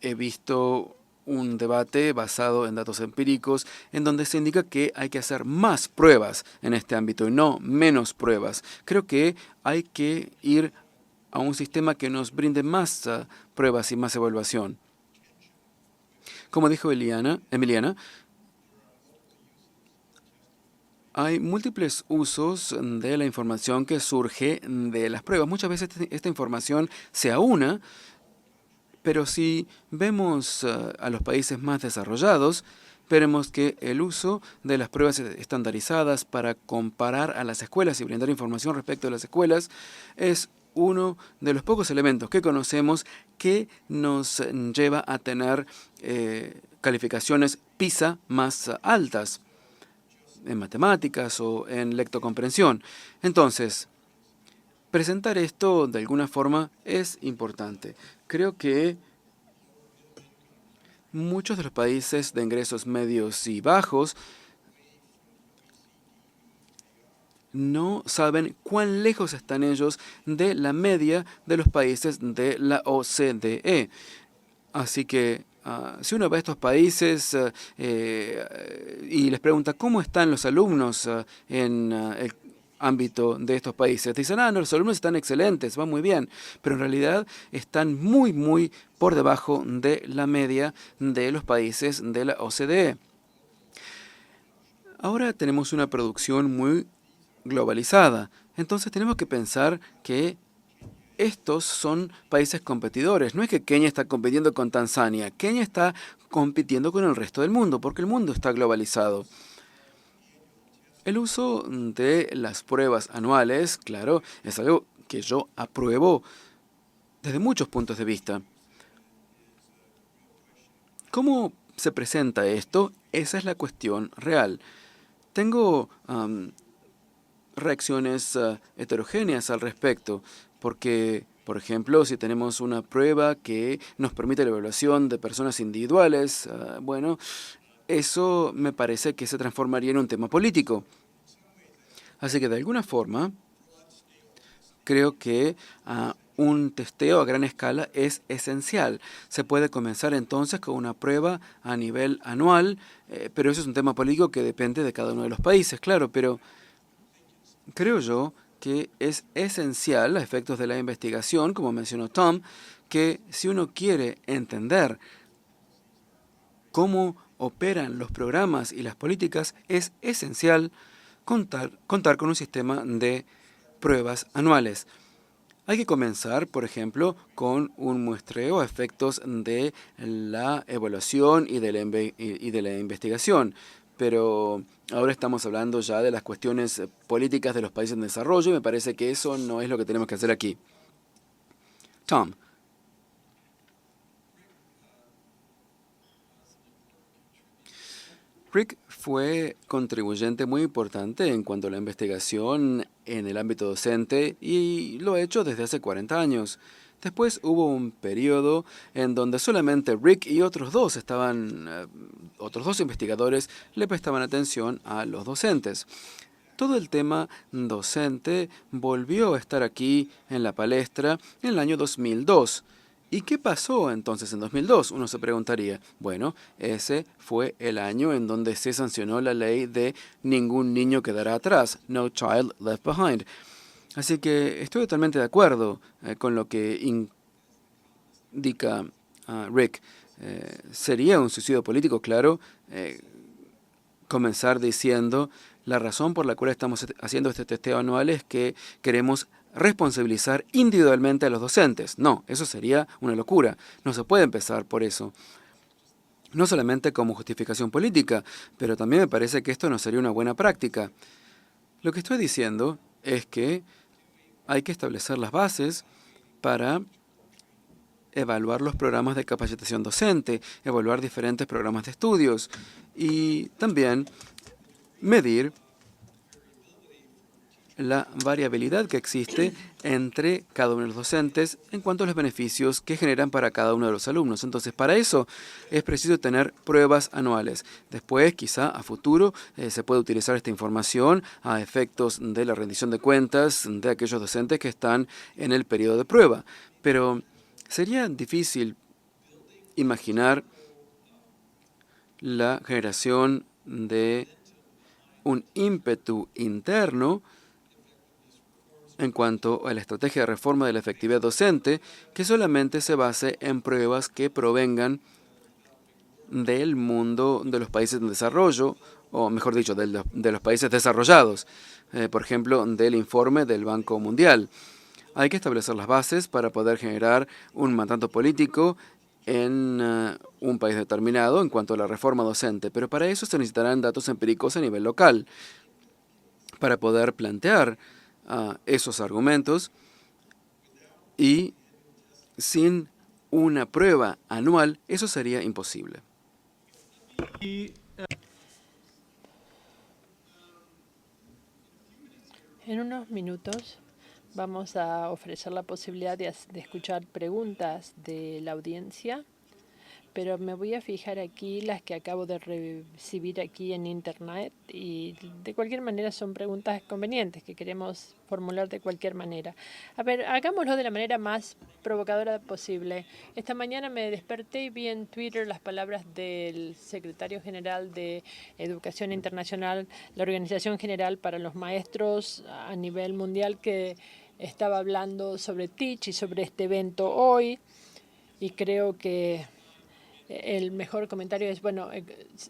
he visto un debate basado en datos empíricos en donde se indica que hay que hacer más pruebas en este ámbito y no menos pruebas. Creo que hay que ir a un sistema que nos brinde más pruebas y más evaluación. Como dijo Emiliana, hay múltiples usos de la información que surge de las pruebas. Muchas veces esta información se aúna, pero si vemos a los países más desarrollados, veremos que el uso de las pruebas estandarizadas para comparar a las escuelas y brindar información respecto a las escuelas es uno de los pocos elementos que conocemos que nos lleva a tener calificaciones PISA más altas en matemáticas o en lectocomprensión. Entonces, presentar esto de alguna forma es importante. Creo que muchos de los países de ingresos medios y bajos no saben cuán lejos están ellos de la media de los países de la OCDE. Así que si uno va a estos países y les pregunta cómo están los alumnos en el ámbito de estos países, dicen, no, los alumnos están excelentes, van muy bien, pero en realidad están muy, muy por debajo de la media de los países de la OCDE. Ahora tenemos una producción muy globalizada, entonces tenemos que pensar que estos son países competidores. No es que Kenia está compitiendo con Tanzania. Kenia está compitiendo con el resto del mundo, porque el mundo está globalizado. El uso de las pruebas anuales, claro, es algo que yo apruebo desde muchos puntos de vista. ¿Cómo se presenta esto? Esa es la cuestión real. Tengo reacciones heterogéneas al respecto. Porque, por ejemplo, si tenemos una prueba que nos permite la evaluación de personas individuales, bueno, eso me parece que se transformaría en un tema político. Así que, de alguna forma, creo que un testeo a gran escala es esencial. Se puede comenzar entonces con una prueba a nivel anual, pero eso es un tema político que depende de cada uno de los países, claro, pero creo yo que es esencial a efectos de la investigación, como mencionó Tom, que si uno quiere entender cómo operan los programas y las políticas, es esencial contar con un sistema de pruebas anuales. Hay que comenzar, por ejemplo, con un muestreo a efectos de la evaluación y de la investigación. Pero ahora estamos hablando ya de las cuestiones políticas de los países en desarrollo y me parece que eso no es lo que tenemos que hacer aquí. Tom. Rick fue contribuyente muy importante en cuanto a la investigación en el ámbito docente y lo ha hecho desde hace 40 años. Después hubo un periodo en donde solamente Rick y otros dos investigadores le prestaban atención a los docentes. Todo el tema docente volvió a estar aquí en la palestra en el año 2002. ¿Y qué pasó entonces en 2002? Uno se preguntaría. Bueno, ese fue el año en donde se sancionó la ley de ningún niño quedará atrás, No Child Left Behind. Así que estoy totalmente de acuerdo con lo que indica Rick. Sería un suicidio político, claro, comenzar diciendo la razón por la cual estamos haciendo este testeo anual es que queremos responsabilizar individualmente a los docentes. No, eso sería una locura. No se puede empezar por eso. No solamente como justificación política, pero también me parece que esto no sería una buena práctica. Lo que estoy diciendo es que hay que establecer las bases para evaluar los programas de capacitación docente, evaluar diferentes programas de estudios y también medir la variabilidad que existe entre cada uno de los docentes en cuanto a los beneficios que generan para cada uno de los alumnos. Entonces, para eso es preciso tener pruebas anuales. Después, quizá a futuro, se puede utilizar esta información a efectos de la rendición de cuentas de aquellos docentes que están en el periodo de prueba. Pero sería difícil imaginar la generación de un ímpetu interno en cuanto a la estrategia de reforma de la efectividad docente que solamente se base en pruebas que provengan del mundo de los países en desarrollo, o mejor dicho, de los países desarrollados, por ejemplo, del informe del Banco Mundial. Hay que establecer las bases para poder generar un mandato político en un país determinado en cuanto a la reforma docente, pero para eso se necesitarán datos empíricos a nivel local para poder plantear esos argumentos, y sin una prueba anual eso sería imposible. En unos minutos vamos a ofrecer la posibilidad de escuchar preguntas de la audiencia, pero me voy a fijar aquí las que acabo de recibir aquí en Internet y de cualquier manera son preguntas convenientes que queremos formular de cualquier manera. A ver, hagámoslo de la manera más provocadora posible. Esta mañana me desperté y vi en Twitter las palabras del secretario general de Educación Internacional, la Organización General para los Maestros a nivel mundial, que estaba hablando sobre Teach y sobre este evento hoy, y creo que el mejor comentario es, bueno,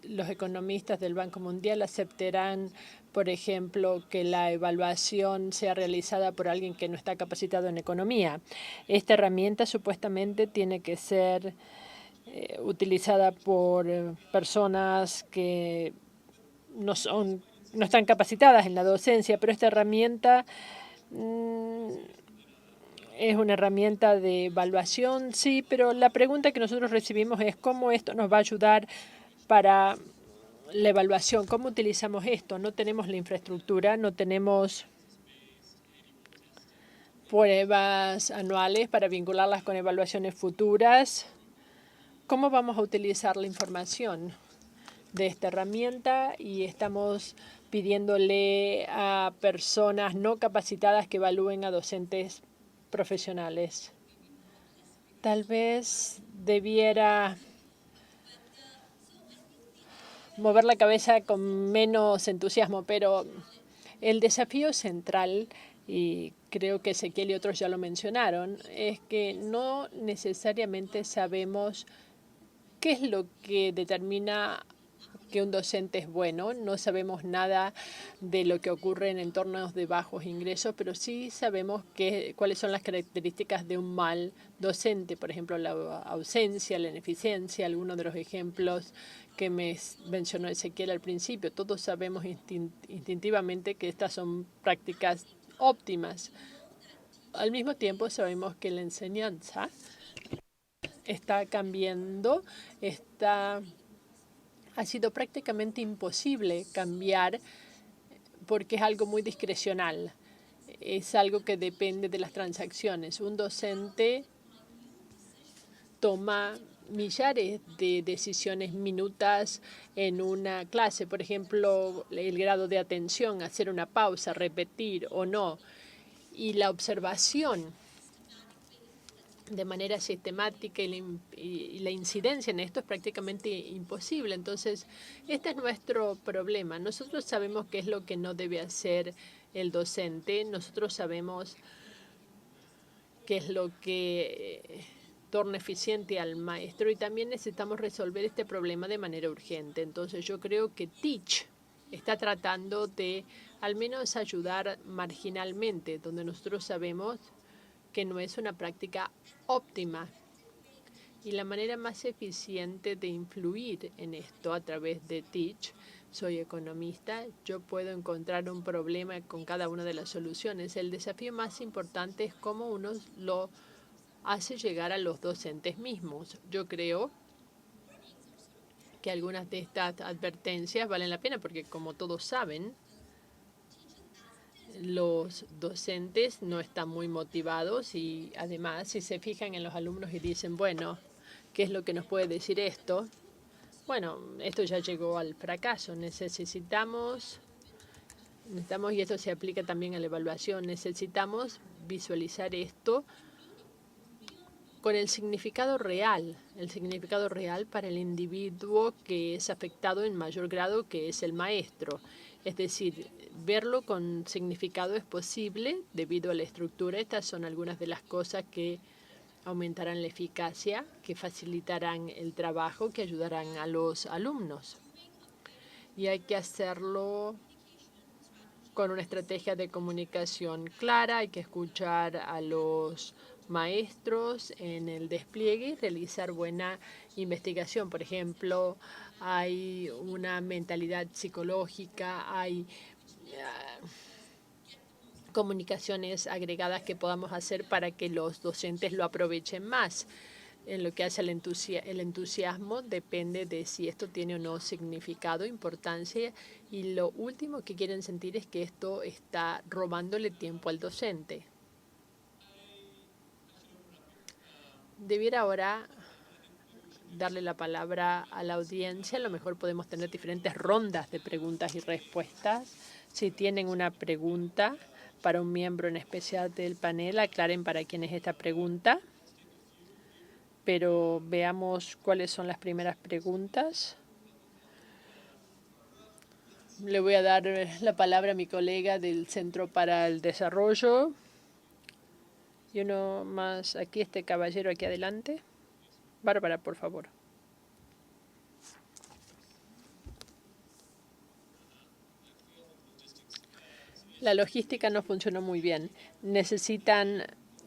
los economistas del Banco Mundial aceptarán, por ejemplo, que la evaluación sea realizada por alguien que no está capacitado en economía. Esta herramienta supuestamente tiene que ser utilizada por personas que no están capacitadas en la docencia, pero esta herramienta es una herramienta de evaluación, sí, pero la pregunta que nosotros recibimos es cómo esto nos va a ayudar para la evaluación. ¿Cómo utilizamos esto? No tenemos la infraestructura, no tenemos pruebas anuales para vincularlas con evaluaciones futuras. ¿Cómo vamos a utilizar la información de esta herramienta? Y estamos pidiéndole a personas no capacitadas que evalúen a docentes profesionales. Tal vez debiera mover la cabeza con menos entusiasmo, pero el desafío central, y creo que Ezequiel y otros ya lo mencionaron, es que no necesariamente sabemos qué es lo que determina que un docente es bueno. No sabemos nada de lo que ocurre en entornos de bajos ingresos, pero sí sabemos cuáles son las características de un mal docente. Por ejemplo, la ausencia, la ineficiencia, algunos de los ejemplos que me mencionó Ezequiel al principio. Todos sabemos instintivamente que estas son prácticas óptimas. Al mismo tiempo, sabemos que la enseñanza está cambiando, ha sido prácticamente imposible cambiar porque es algo muy discrecional. Es algo que depende de las transacciones. Un docente toma millares de decisiones minutas en una clase. Por ejemplo, el grado de atención, hacer una pausa, repetir o no. Y la observación de manera sistemática y la incidencia en esto es prácticamente imposible. Entonces, este es nuestro problema. Nosotros sabemos qué es lo que no debe hacer el docente. Nosotros sabemos qué es lo que torna eficiente al maestro y también necesitamos resolver este problema de manera urgente. Entonces, yo creo que Teach está tratando de al menos ayudar marginalmente, donde nosotros sabemos que no es una práctica óptima. Y la manera más eficiente de influir en esto a través de Teach, soy economista, yo puedo encontrar un problema con cada una de las soluciones. El desafío más importante es cómo uno lo hace llegar a los docentes mismos. Yo creo que algunas de estas advertencias valen la pena porque, como todos saben, los docentes no están muy motivados y además si se fijan en los alumnos y dicen, bueno, ¿qué es lo que nos puede decir esto? Bueno, esto ya llegó al fracaso. Necesitamos, y esto se aplica también a la evaluación, necesitamos visualizar esto con el significado real para el individuo que es afectado en mayor grado, que es el maestro. Es decir, verlo con significado es posible debido a la estructura. Estas son algunas de las cosas que aumentarán la eficacia, que facilitarán el trabajo, que ayudarán a los alumnos. Y hay que hacerlo con una estrategia de comunicación clara, hay que escuchar a los maestros en el despliegue y realizar buena investigación. Por ejemplo, hay una mentalidad psicológica, hay comunicaciones agregadas que podamos hacer para que los docentes lo aprovechen más. En lo que hace el entusiasmo depende de si esto tiene o no significado, importancia, y lo último que quieren sentir es que esto está robándole tiempo al docente. Debiera ahora darle la palabra a la audiencia. A lo mejor podemos tener diferentes rondas de preguntas y respuestas. Si tienen una pregunta para un miembro en especial del panel, aclaren para quién es esta pregunta. Pero veamos cuáles son las primeras preguntas. Le voy a dar la palabra a mi colega del Centro para el Desarrollo. Y uno más aquí, este caballero aquí adelante. Bárbara, por favor. La logística no funcionó muy bien. Necesitan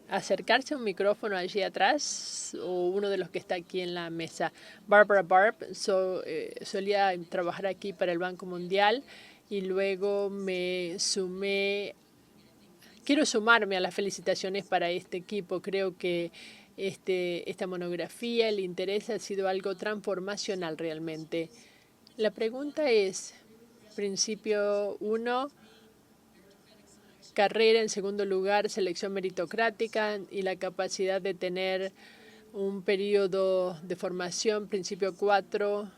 acercarse a un micrófono allí atrás o uno de los que está aquí en la mesa. Barbara Barb solía trabajar aquí para el Banco Mundial y luego me sumé. Quiero sumarme a las felicitaciones para este equipo. Creo que esta monografía, el interés ha sido algo transformacional realmente. La pregunta es, principio 1, carrera, en segundo lugar, selección meritocrática y la capacidad de tener un periodo de formación, principio 4,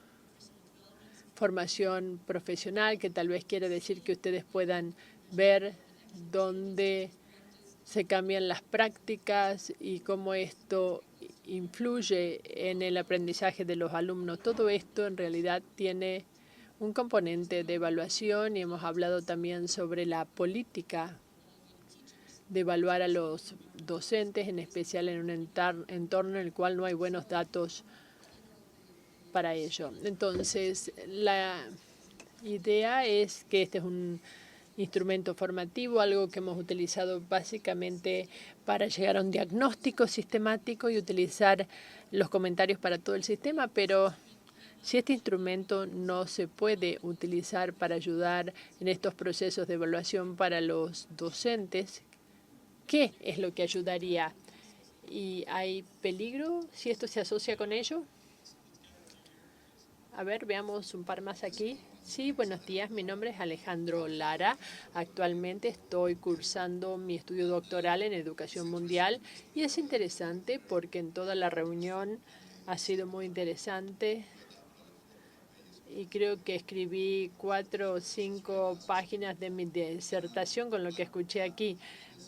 formación profesional, que tal vez quiere decir que ustedes puedan ver dónde se cambian las prácticas y cómo esto influye en el aprendizaje de los alumnos. Todo esto en realidad tiene un componente de evaluación y hemos hablado también sobre la política de evaluar a los docentes, en especial en un entorno en el cual no hay buenos datos para ello. Entonces, la idea es que este es un instrumento formativo, algo que hemos utilizado básicamente para llegar a un diagnóstico sistemático y utilizar los comentarios para todo el sistema, pero si este instrumento no se puede utilizar para ayudar en estos procesos de evaluación para los docentes, ¿qué es lo que ayudaría? ¿Y hay peligro si esto se asocia con ello? A ver, veamos un par más aquí. Sí, buenos días. Mi nombre es Alejandro Lara. Actualmente estoy cursando mi estudio doctoral en educación mundial y es interesante porque en toda la reunión ha sido muy interesante y creo que escribí 4 o 5 páginas de mi disertación con lo que escuché aquí.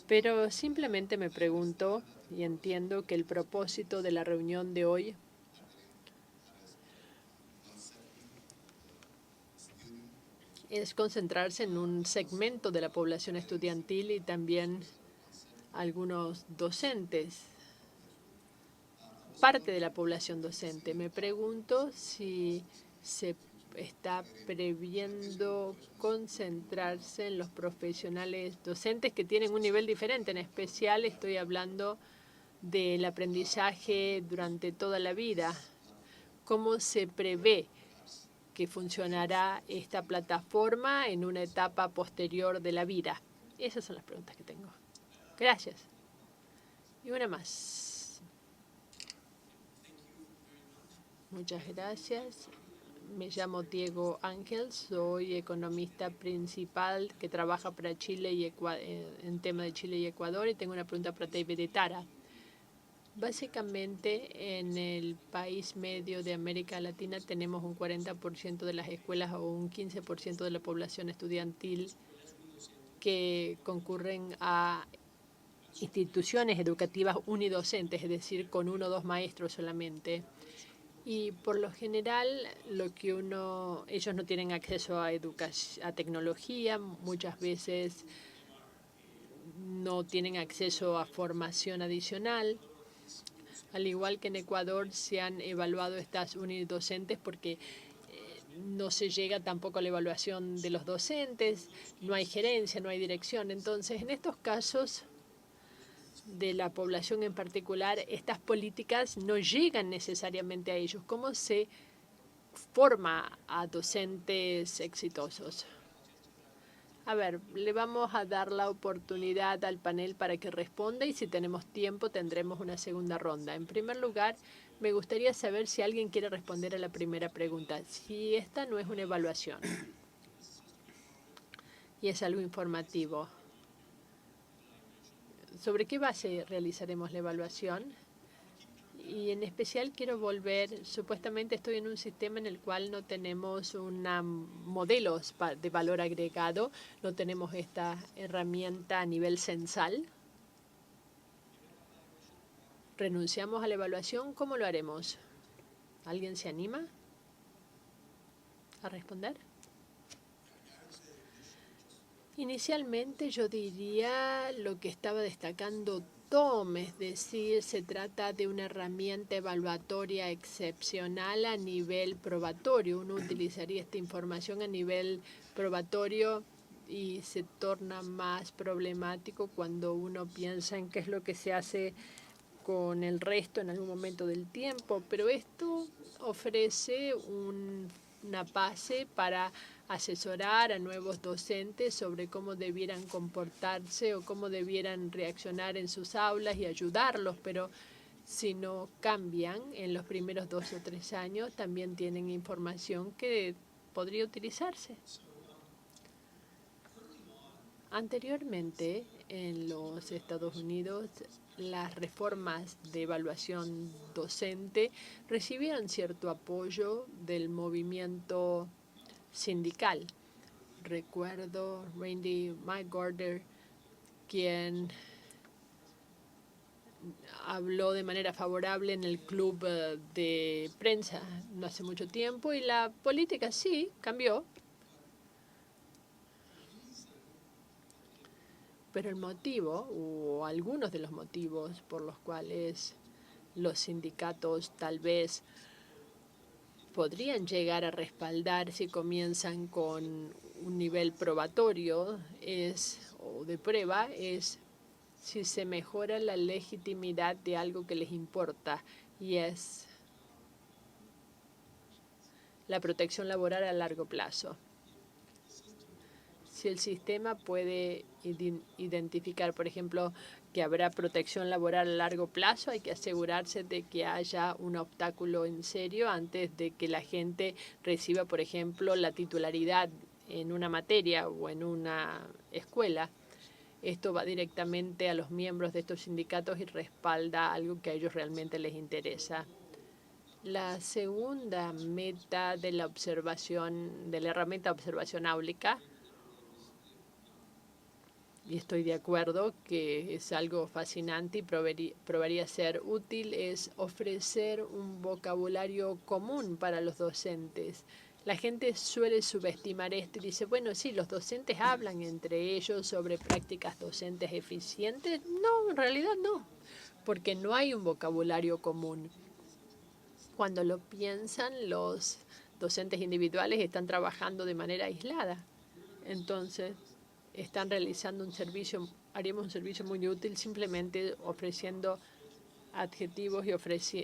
Pero simplemente me pregunto y entiendo que el propósito de la reunión de hoy es concentrarse en un segmento de la población estudiantil y también algunos docentes, parte de la población docente. Me pregunto si se está previendo concentrarse en los profesionales docentes que tienen un nivel diferente. En especial estoy hablando del aprendizaje durante toda la vida. ¿Cómo se prevé que funcionará esta plataforma en una etapa posterior de la vida? Esas son las preguntas que tengo. Gracias. Y una más. Muchas gracias. Me llamo Diego Ángel, soy economista principal que trabaja para Chile y en tema de Chile y Ecuador, y tengo una pregunta para David Tara. Básicamente, en el país medio de América Latina tenemos un 40% de las escuelas o un 15% de la población estudiantil que concurren a instituciones educativas unidocentes, es decir, con 1 o 2 maestros solamente. Y por lo general, ellos no tienen acceso a tecnología, muchas veces no tienen acceso a formación adicional. Al igual que en Ecuador, se han evaluado estas unidocentes porque no se llega tampoco a la evaluación de los docentes, no hay gerencia, no hay dirección. Entonces, en estos casos de la población en particular, estas políticas no llegan necesariamente a ellos. ¿Cómo se forma a docentes exitosos? A ver, le vamos a dar la oportunidad al panel para que responda y si tenemos tiempo tendremos una segunda ronda. En primer lugar, me gustaría saber si alguien quiere responder a la primera pregunta. Si esta no es una evaluación y es algo informativo, ¿sobre qué base realizaremos la evaluación? Y en especial quiero volver, supuestamente estoy en un sistema en el cual no tenemos modelos de valor agregado, no tenemos esta herramienta a nivel censal. ¿Renunciamos a la evaluación? ¿Cómo lo haremos? ¿Alguien se anima a responder? Inicialmente yo diría lo que estaba destacando Tom, es decir, se trata de una herramienta evaluatoria excepcional a nivel probatorio. Uno utilizaría esta información a nivel probatorio y se torna más problemático cuando uno piensa en qué es lo que se hace con el resto en algún momento del tiempo, pero esto ofrece una base para asesorar a nuevos docentes sobre cómo debieran comportarse o cómo debieran reaccionar en sus aulas y ayudarlos, pero si no cambian en los primeros 2 o 3 años, también tienen información que podría utilizarse. Anteriormente, en los Estados Unidos, las reformas de evaluación docente recibieron cierto apoyo del movimiento sindical. Recuerdo Randy McGorder, quien habló de manera favorable en el club de prensa no hace mucho tiempo, y la política sí cambió. Pero el motivo, o algunos de los motivos por los cuales los sindicatos tal vez podrían llegar a respaldar si comienzan con un nivel probatorio o de prueba, es si se mejora la legitimidad de algo que les importa, y es la protección laboral a largo plazo. Si el sistema puede identificar, por ejemplo, que habrá protección laboral a largo plazo, hay que asegurarse de que haya un obstáculo en serio antes de que la gente reciba, por ejemplo, la titularidad en una materia o en una escuela. Esto va directamente a los miembros de estos sindicatos y respalda algo que a ellos realmente les interesa. La segunda meta de la observación, de la herramienta de observación áulica, y estoy de acuerdo que es algo fascinante y probaría ser útil, es ofrecer un vocabulario común para los docentes. La gente suele subestimar esto y dice, bueno, sí, los docentes hablan entre ellos sobre prácticas docentes eficientes. No, en realidad no, porque no hay un vocabulario común. Cuando lo piensan, los docentes individuales están trabajando de manera aislada. Entonces, están realizando un servicio, haríamos un servicio muy útil simplemente ofreciendo adjetivos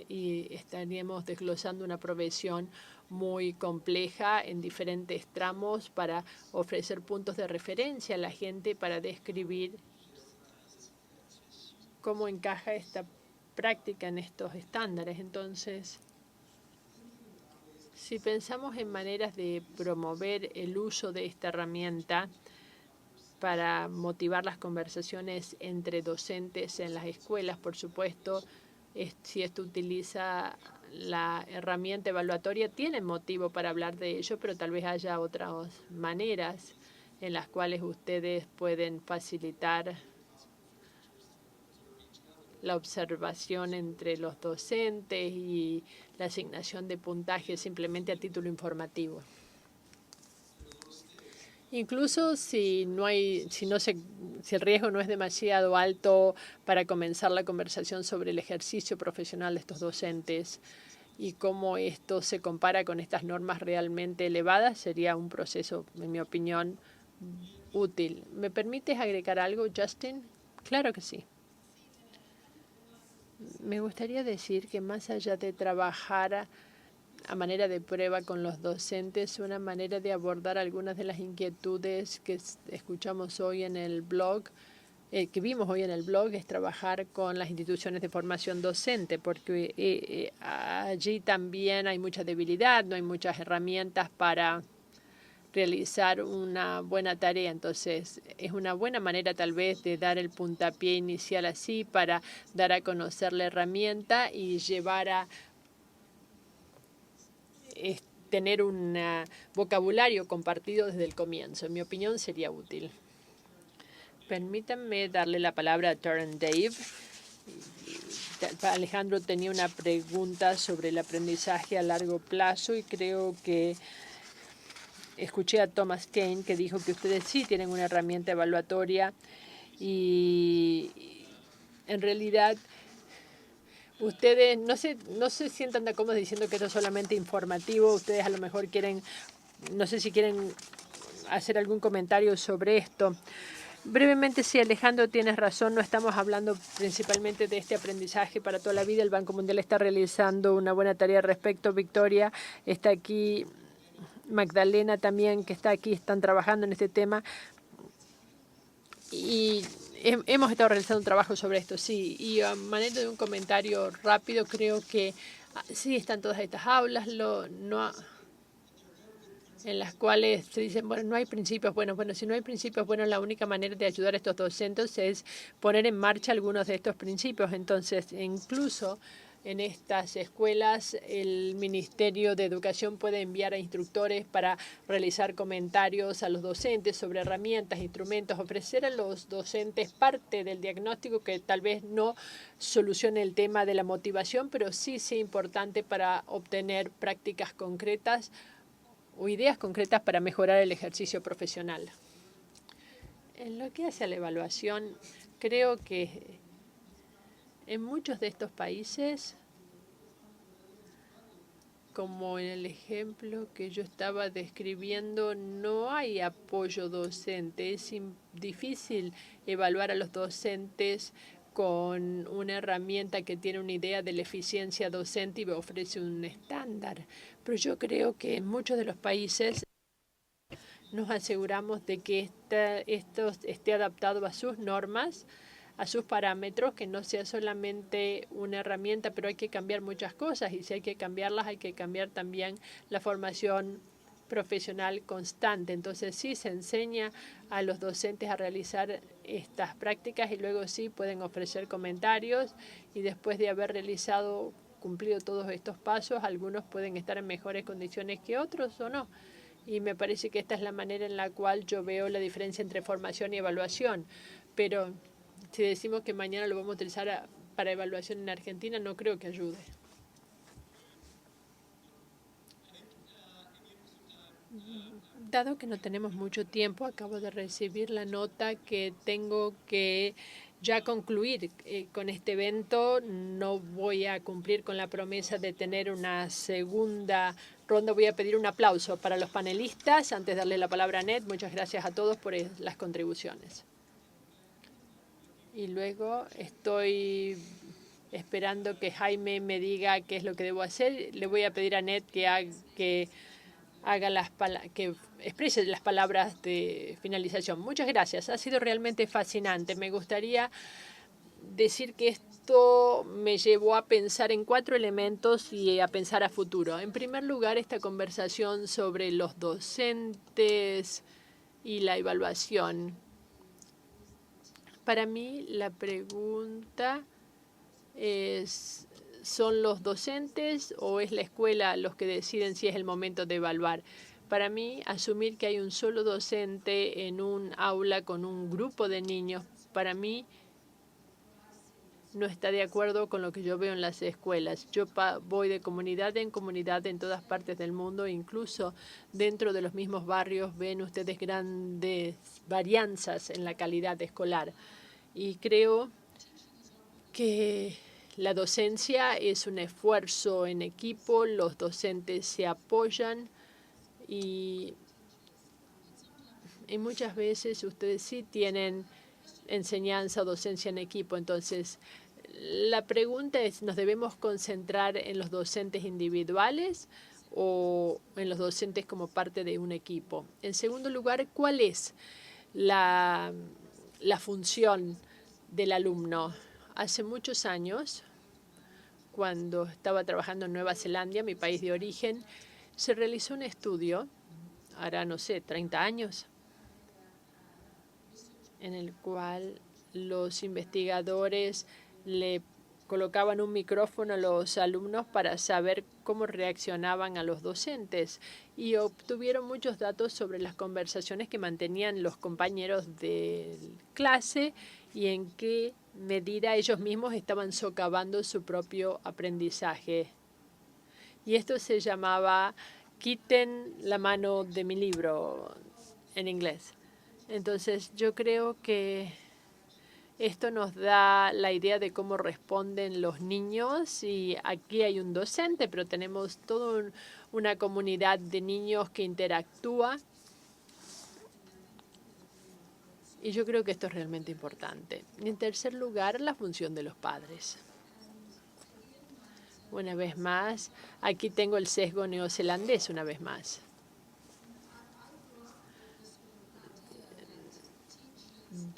y estaríamos desglosando una profesión muy compleja en diferentes tramos para ofrecer puntos de referencia a la gente para describir cómo encaja esta práctica en estos estándares. Entonces, si pensamos en maneras de promover el uso de esta herramienta para motivar las conversaciones entre docentes en las escuelas, por supuesto, si esto utiliza la herramienta evaluatoria, tiene motivo para hablar de ello, pero tal vez haya otras maneras en las cuales ustedes pueden facilitar la observación entre los docentes y la asignación de puntajes simplemente a título informativo. Incluso si el riesgo no es demasiado alto para comenzar la conversación sobre el ejercicio profesional de estos docentes y cómo esto se compara con estas normas realmente elevadas, sería un proceso, en mi opinión, útil. ¿Me permites agregar algo, Justin? Claro que sí. Me gustaría decir que más allá de trabajar a manera de prueba con los docentes, una manera de abordar algunas de las inquietudes que escuchamos hoy en el blog, que vimos hoy en el blog, es trabajar con las instituciones de formación docente, porque allí también hay mucha debilidad, no hay muchas herramientas para realizar una buena tarea. Entonces, es una buena manera tal vez de dar el puntapié inicial así para dar a conocer la herramienta y llevar a tener un vocabulario compartido desde el comienzo. En mi opinión, sería útil. Permítanme darle la palabra a Taryn Dave. Alejandro tenía una pregunta sobre el aprendizaje a largo plazo y creo que escuché a Thomas Kane que dijo que ustedes sí tienen una herramienta evaluatoria y en realidad ustedes no se sientan tan cómodos diciendo que esto es solamente informativo. Ustedes a lo mejor quieren, no sé si quieren hacer algún comentario sobre esto. Brevemente, sí, Alejandro, tienes razón. No estamos hablando principalmente de este aprendizaje para toda la vida. El Banco Mundial está realizando una buena tarea al respecto. Victoria está aquí. Magdalena también, que está aquí, están trabajando en este tema. Y hemos estado realizando un trabajo sobre esto, sí. Y a manera de un comentario rápido, creo que sí están todas estas aulas en las cuales se dicen, bueno, no hay principios buenos. Bueno, si no hay principios buenos, la única manera de ayudar a estos docentes es poner en marcha algunos de estos principios. Entonces, incluso en estas escuelas, el Ministerio de Educación puede enviar a instructores para realizar comentarios a los docentes sobre herramientas, instrumentos, ofrecer a los docentes parte del diagnóstico que tal vez no solucione el tema de la motivación, pero sí sea importante para obtener prácticas concretas o ideas concretas para mejorar el ejercicio profesional. En lo que hace a la evaluación, creo que en muchos de estos países, como en el ejemplo que yo estaba describiendo, no hay apoyo docente. Es difícil evaluar a los docentes con una herramienta que tiene una idea de la eficiencia docente y ofrece un estándar. Pero yo creo que en muchos de los países nos aseguramos de que esto esté adaptado a sus normas, a sus parámetros, que no sea solamente una herramienta, pero hay que cambiar muchas cosas y si hay que cambiarlas, hay que cambiar también la formación profesional constante. Entonces sí se enseña a los docentes a realizar estas prácticas y luego sí pueden ofrecer comentarios y después de haber cumplido todos estos pasos, algunos pueden estar en mejores condiciones que otros o no. Y me parece que esta es la manera en la cual yo veo la diferencia entre formación y evaluación. Pero si decimos que mañana lo vamos a utilizar para evaluación en Argentina, no creo que ayude. Dado que no tenemos mucho tiempo, acabo de recibir la nota que tengo que ya concluir con este evento. No voy a cumplir con la promesa de tener una segunda ronda. Voy a pedir un aplauso para los panelistas. Antes de darle la palabra a Ned, muchas gracias a todos por las contribuciones. Y luego estoy esperando que Jaime me diga qué es lo que debo hacer. Le voy a pedir a Ned que exprese las palabras de finalización. Muchas gracias. Ha sido realmente fascinante. Me gustaría decir que esto me llevó a pensar en 4 elementos y a pensar a futuro. En primer lugar, esta conversación sobre los docentes y la evaluación. Para mí, la pregunta es: ¿son los docentes o es la escuela los que deciden si es el momento de evaluar? Para mí, asumir que hay un solo docente en un aula con un grupo de niños, para mí no está de acuerdo con lo que yo veo en las escuelas. Yo voy de comunidad en comunidad en todas partes del mundo, incluso dentro de los mismos barrios ven ustedes grandes varianzas en la calidad escolar. Y creo que la docencia es un esfuerzo en equipo, los docentes se apoyan y muchas veces ustedes sí tienen enseñanza o docencia en equipo. Entonces, la pregunta es, ¿nos debemos concentrar en los docentes individuales o en los docentes como parte de un equipo? En segundo lugar, ¿cuál es la función del alumno? Hace muchos años, cuando estaba trabajando en Nueva Zelanda, mi país de origen, se realizó un estudio, hará, no sé, 30 años, en el cual los investigadores le colocaban un micrófono a los alumnos para saber cómo reaccionaban a los docentes y obtuvieron muchos datos sobre las conversaciones que mantenían los compañeros de clase y en qué medida ellos mismos estaban socavando su propio aprendizaje. Y esto se llamaba "Quiten la mano de mi libro" en inglés. Entonces, yo creo que esto nos da la idea de cómo responden los niños y aquí hay un docente, pero tenemos toda una comunidad de niños que interactúa y yo creo que esto es realmente importante. Y en tercer lugar, la función de los padres. Una vez más, aquí tengo el sesgo neozelandés una vez más.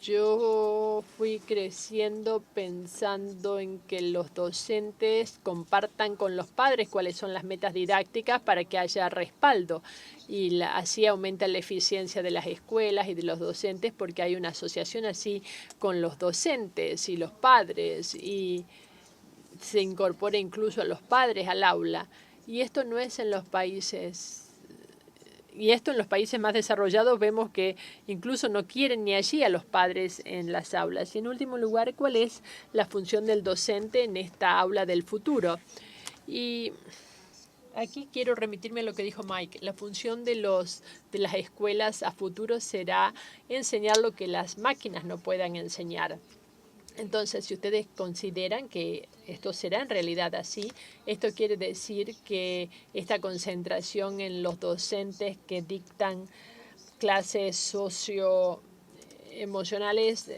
Yo fui creciendo pensando en que los docentes compartan con los padres cuáles son las metas didácticas para que haya respaldo. Y así aumenta la eficiencia de las escuelas y de los docentes porque hay una asociación así con los docentes y los padres y se incorpora incluso a los padres al aula. Y esto no es en los países... Y esto en los países más desarrollados vemos que incluso no quieren ni allí a los padres en las aulas. Y en último lugar, ¿cuál es la función del docente en esta aula del futuro? Y aquí quiero remitirme a lo que dijo Mike. La función de las escuelas a futuro será enseñar lo que las máquinas no puedan enseñar. Entonces, si ustedes consideran que esto será en realidad así, esto quiere decir que esta concentración en los docentes que dictan clases socioemocionales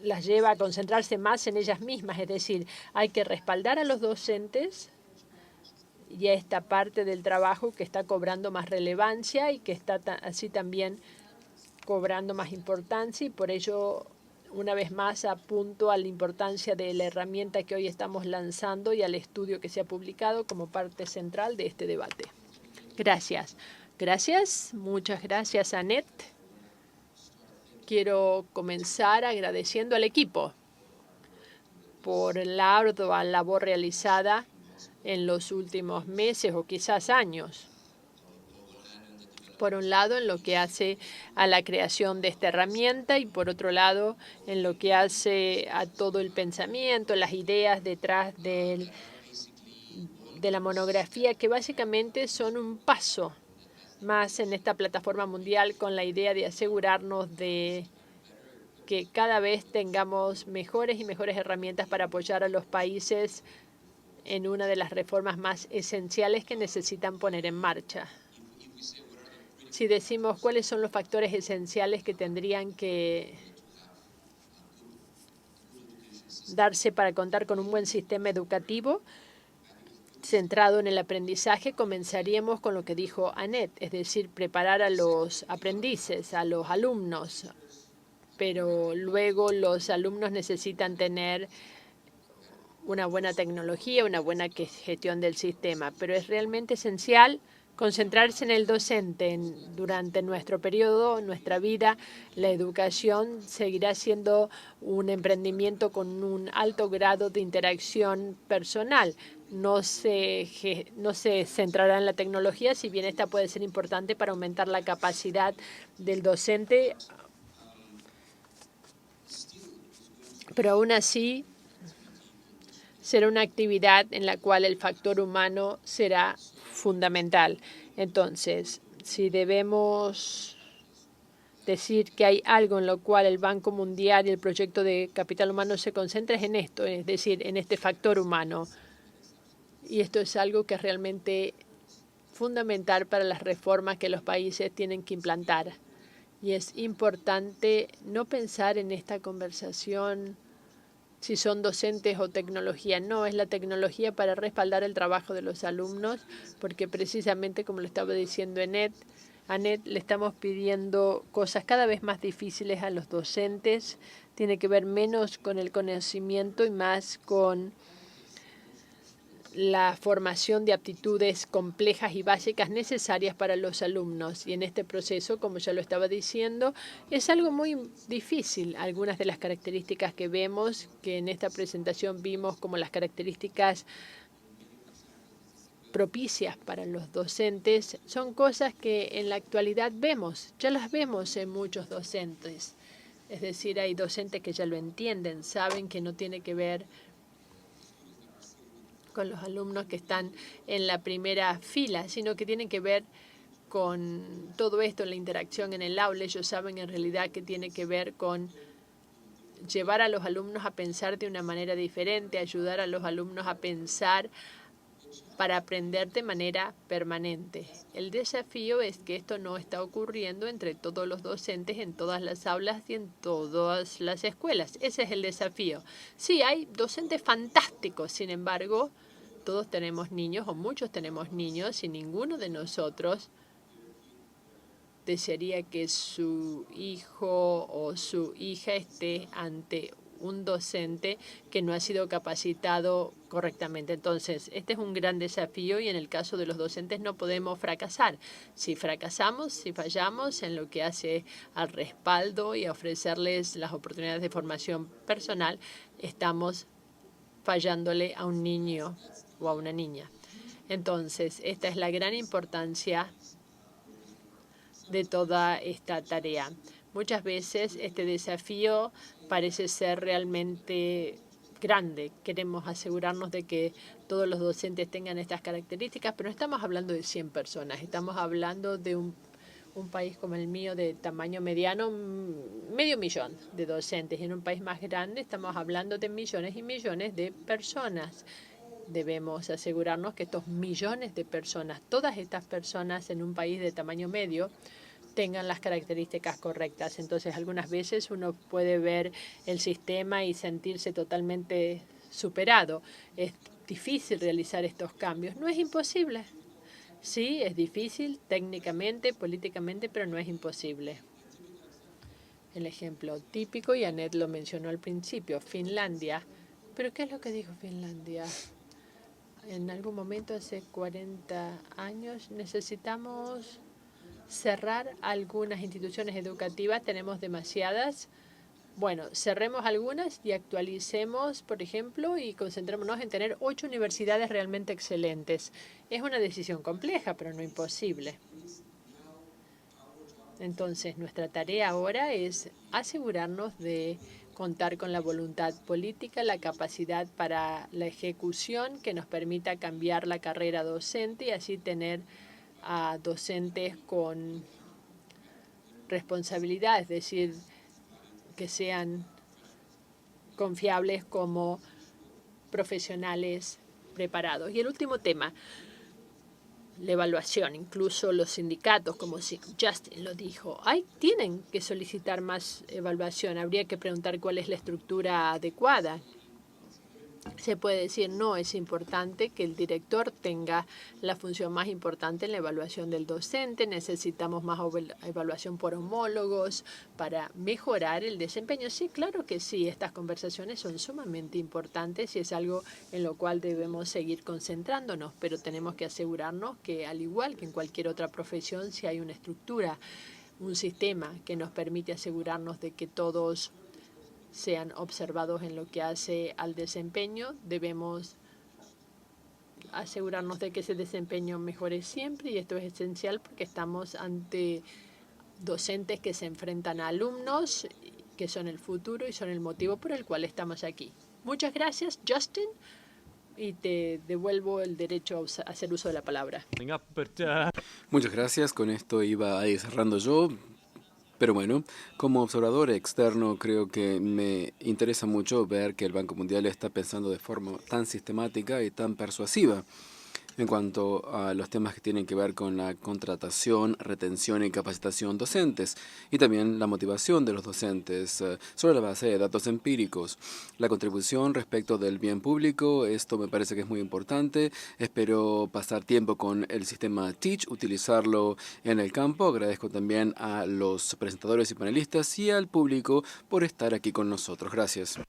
las lleva a concentrarse más en ellas mismas. Es decir, hay que respaldar a los docentes y esta parte del trabajo que está cobrando más relevancia y que está así también cobrando más importancia, y por ello una vez más apunto a la importancia de la herramienta que hoy estamos lanzando y al estudio que se ha publicado como parte central de este debate. Gracias. Gracias. Muchas gracias, Annette. Quiero comenzar agradeciendo al equipo por la ardua labor realizada en los últimos meses o quizás años. Por un lado, en lo que hace a la creación de esta herramienta y por otro lado, en lo que hace a todo el pensamiento, las ideas detrás de la monografía, que básicamente son un paso más en esta plataforma mundial con la idea de asegurarnos de que cada vez tengamos mejores y mejores herramientas para apoyar a los países en una de las reformas más esenciales que necesitan poner en marcha. Si decimos cuáles son los factores esenciales que tendrían que darse para contar con un buen sistema educativo centrado en el aprendizaje, comenzaríamos con lo que dijo Annette, es decir, preparar a los aprendices, a los alumnos. Pero luego los alumnos necesitan tener una buena tecnología, una buena gestión del sistema. Pero es realmente esencial concentrarse en el docente. Durante nuestro periodo, nuestra vida, la educación seguirá siendo un emprendimiento con un alto grado de interacción personal. No se centrará en la tecnología, si bien esta puede ser importante para aumentar la capacidad del docente, pero aún así será una actividad en la cual el factor humano será fundamental. Entonces, si debemos decir que hay algo en lo cual el Banco Mundial y el proyecto de capital humano se concentran, es en esto, es decir, en este factor humano. Y esto es algo que es realmente fundamental para las reformas que los países tienen que implantar. Y es importante no pensar en esta conversación si son docentes o tecnología. No, es la tecnología para respaldar el trabajo de los alumnos, porque precisamente, como lo estaba diciendo Annette, le estamos pidiendo cosas cada vez más difíciles a los docentes. Tiene que ver menos con el conocimiento y más con la formación de aptitudes complejas y básicas necesarias para los alumnos. Y en este proceso, como ya lo estaba diciendo, es algo muy difícil. Algunas de las características que vemos, que en esta presentación vimos como las características propicias para los docentes, son cosas que en la actualidad vemos, ya las vemos en muchos docentes. Es decir, hay docentes que ya lo entienden, saben que no tiene que ver con los alumnos que están en la primera fila, sino que tienen que ver con todo esto, la interacción en el aula. Ellos saben en realidad que tiene que ver con llevar a los alumnos a pensar de una manera diferente, ayudar a los alumnos a pensar para aprender de manera permanente. El desafío es que esto no está ocurriendo entre todos los docentes, en todas las aulas y en todas las escuelas. Ese es el desafío. Sí, hay docentes fantásticos, sin embargo, todos tenemos niños o muchos tenemos niños y ninguno de nosotros desearía que su hijo o su hija esté ante un docente que no ha sido capacitado correctamente. Entonces, este es un gran desafío y en el caso de los docentes no podemos fracasar. Si fracasamos, si fallamos en lo que hace al respaldo y a ofrecerles las oportunidades de formación personal, estamos fallándole a un niño o a una niña. Entonces, esta es la gran importancia de toda esta tarea. Muchas veces este desafío parece ser realmente grande. Queremos asegurarnos de que todos los docentes tengan estas características, pero no estamos hablando de 100 personas. Estamos hablando de un país como el mío de tamaño mediano, 500.000 de docentes. Y en un país más grande estamos hablando de millones y millones de personas. Debemos asegurarnos que estos millones de personas, todas estas personas en un país de tamaño medio, tengan las características correctas. Entonces, algunas veces uno puede ver el sistema y sentirse totalmente superado. difícil realizar estos cambios. No es imposible. Sí, es difícil técnicamente, políticamente, pero no es imposible. El ejemplo típico, y Annette lo mencionó al principio, Finlandia. ¿Pero qué es lo que dijo Finlandia? En algún momento, hace 40 años, necesitamos cerrar algunas instituciones educativas. Tenemos demasiadas. Bueno, cerremos algunas y actualicemos, por ejemplo, y concentrémonos en tener 8 universidades realmente excelentes. Es una decisión compleja, pero no imposible. Entonces, nuestra tarea ahora es asegurarnos de contar con la voluntad política, la capacidad para la ejecución que nos permita cambiar la carrera docente y así tener a docentes con responsabilidad, es decir, que sean confiables como profesionales preparados. Y el último tema, la evaluación. Incluso los sindicatos, como Justin lo dijo, tienen que solicitar más evaluación. Habría que preguntar cuál es la estructura adecuada. Se puede decir, no, es importante que el director tenga la función más importante en la evaluación del docente. Necesitamos más evaluación por homólogos para mejorar el desempeño. Sí, claro que sí, estas conversaciones son sumamente importantes y es algo en lo cual debemos seguir concentrándonos, pero tenemos que asegurarnos que, al igual que en cualquier otra profesión, si hay una estructura, un sistema que nos permite asegurarnos de que todos sean observados en lo que hace al desempeño, debemos asegurarnos de que ese desempeño mejore siempre, y esto es esencial porque estamos ante docentes que se enfrentan a alumnos que son el futuro y son el motivo por el cual estamos aquí. Muchas gracias, Justin, y te devuelvo el derecho a hacer uso de la palabra. Muchas gracias. Con esto iba a ir cerrando yo. Pero bueno, como observador externo creo que me interesa mucho ver que el Banco Mundial está pensando de forma tan sistemática y tan persuasiva en cuanto a los temas que tienen que ver con la contratación, retención y capacitación docentes, y también la motivación de los docentes sobre la base de datos empíricos. La contribución respecto del bien público, esto me parece que es muy importante. Espero pasar tiempo con el sistema Teach, utilizarlo en el campo. Agradezco también a los presentadores y panelistas y al público por estar aquí con nosotros. Gracias.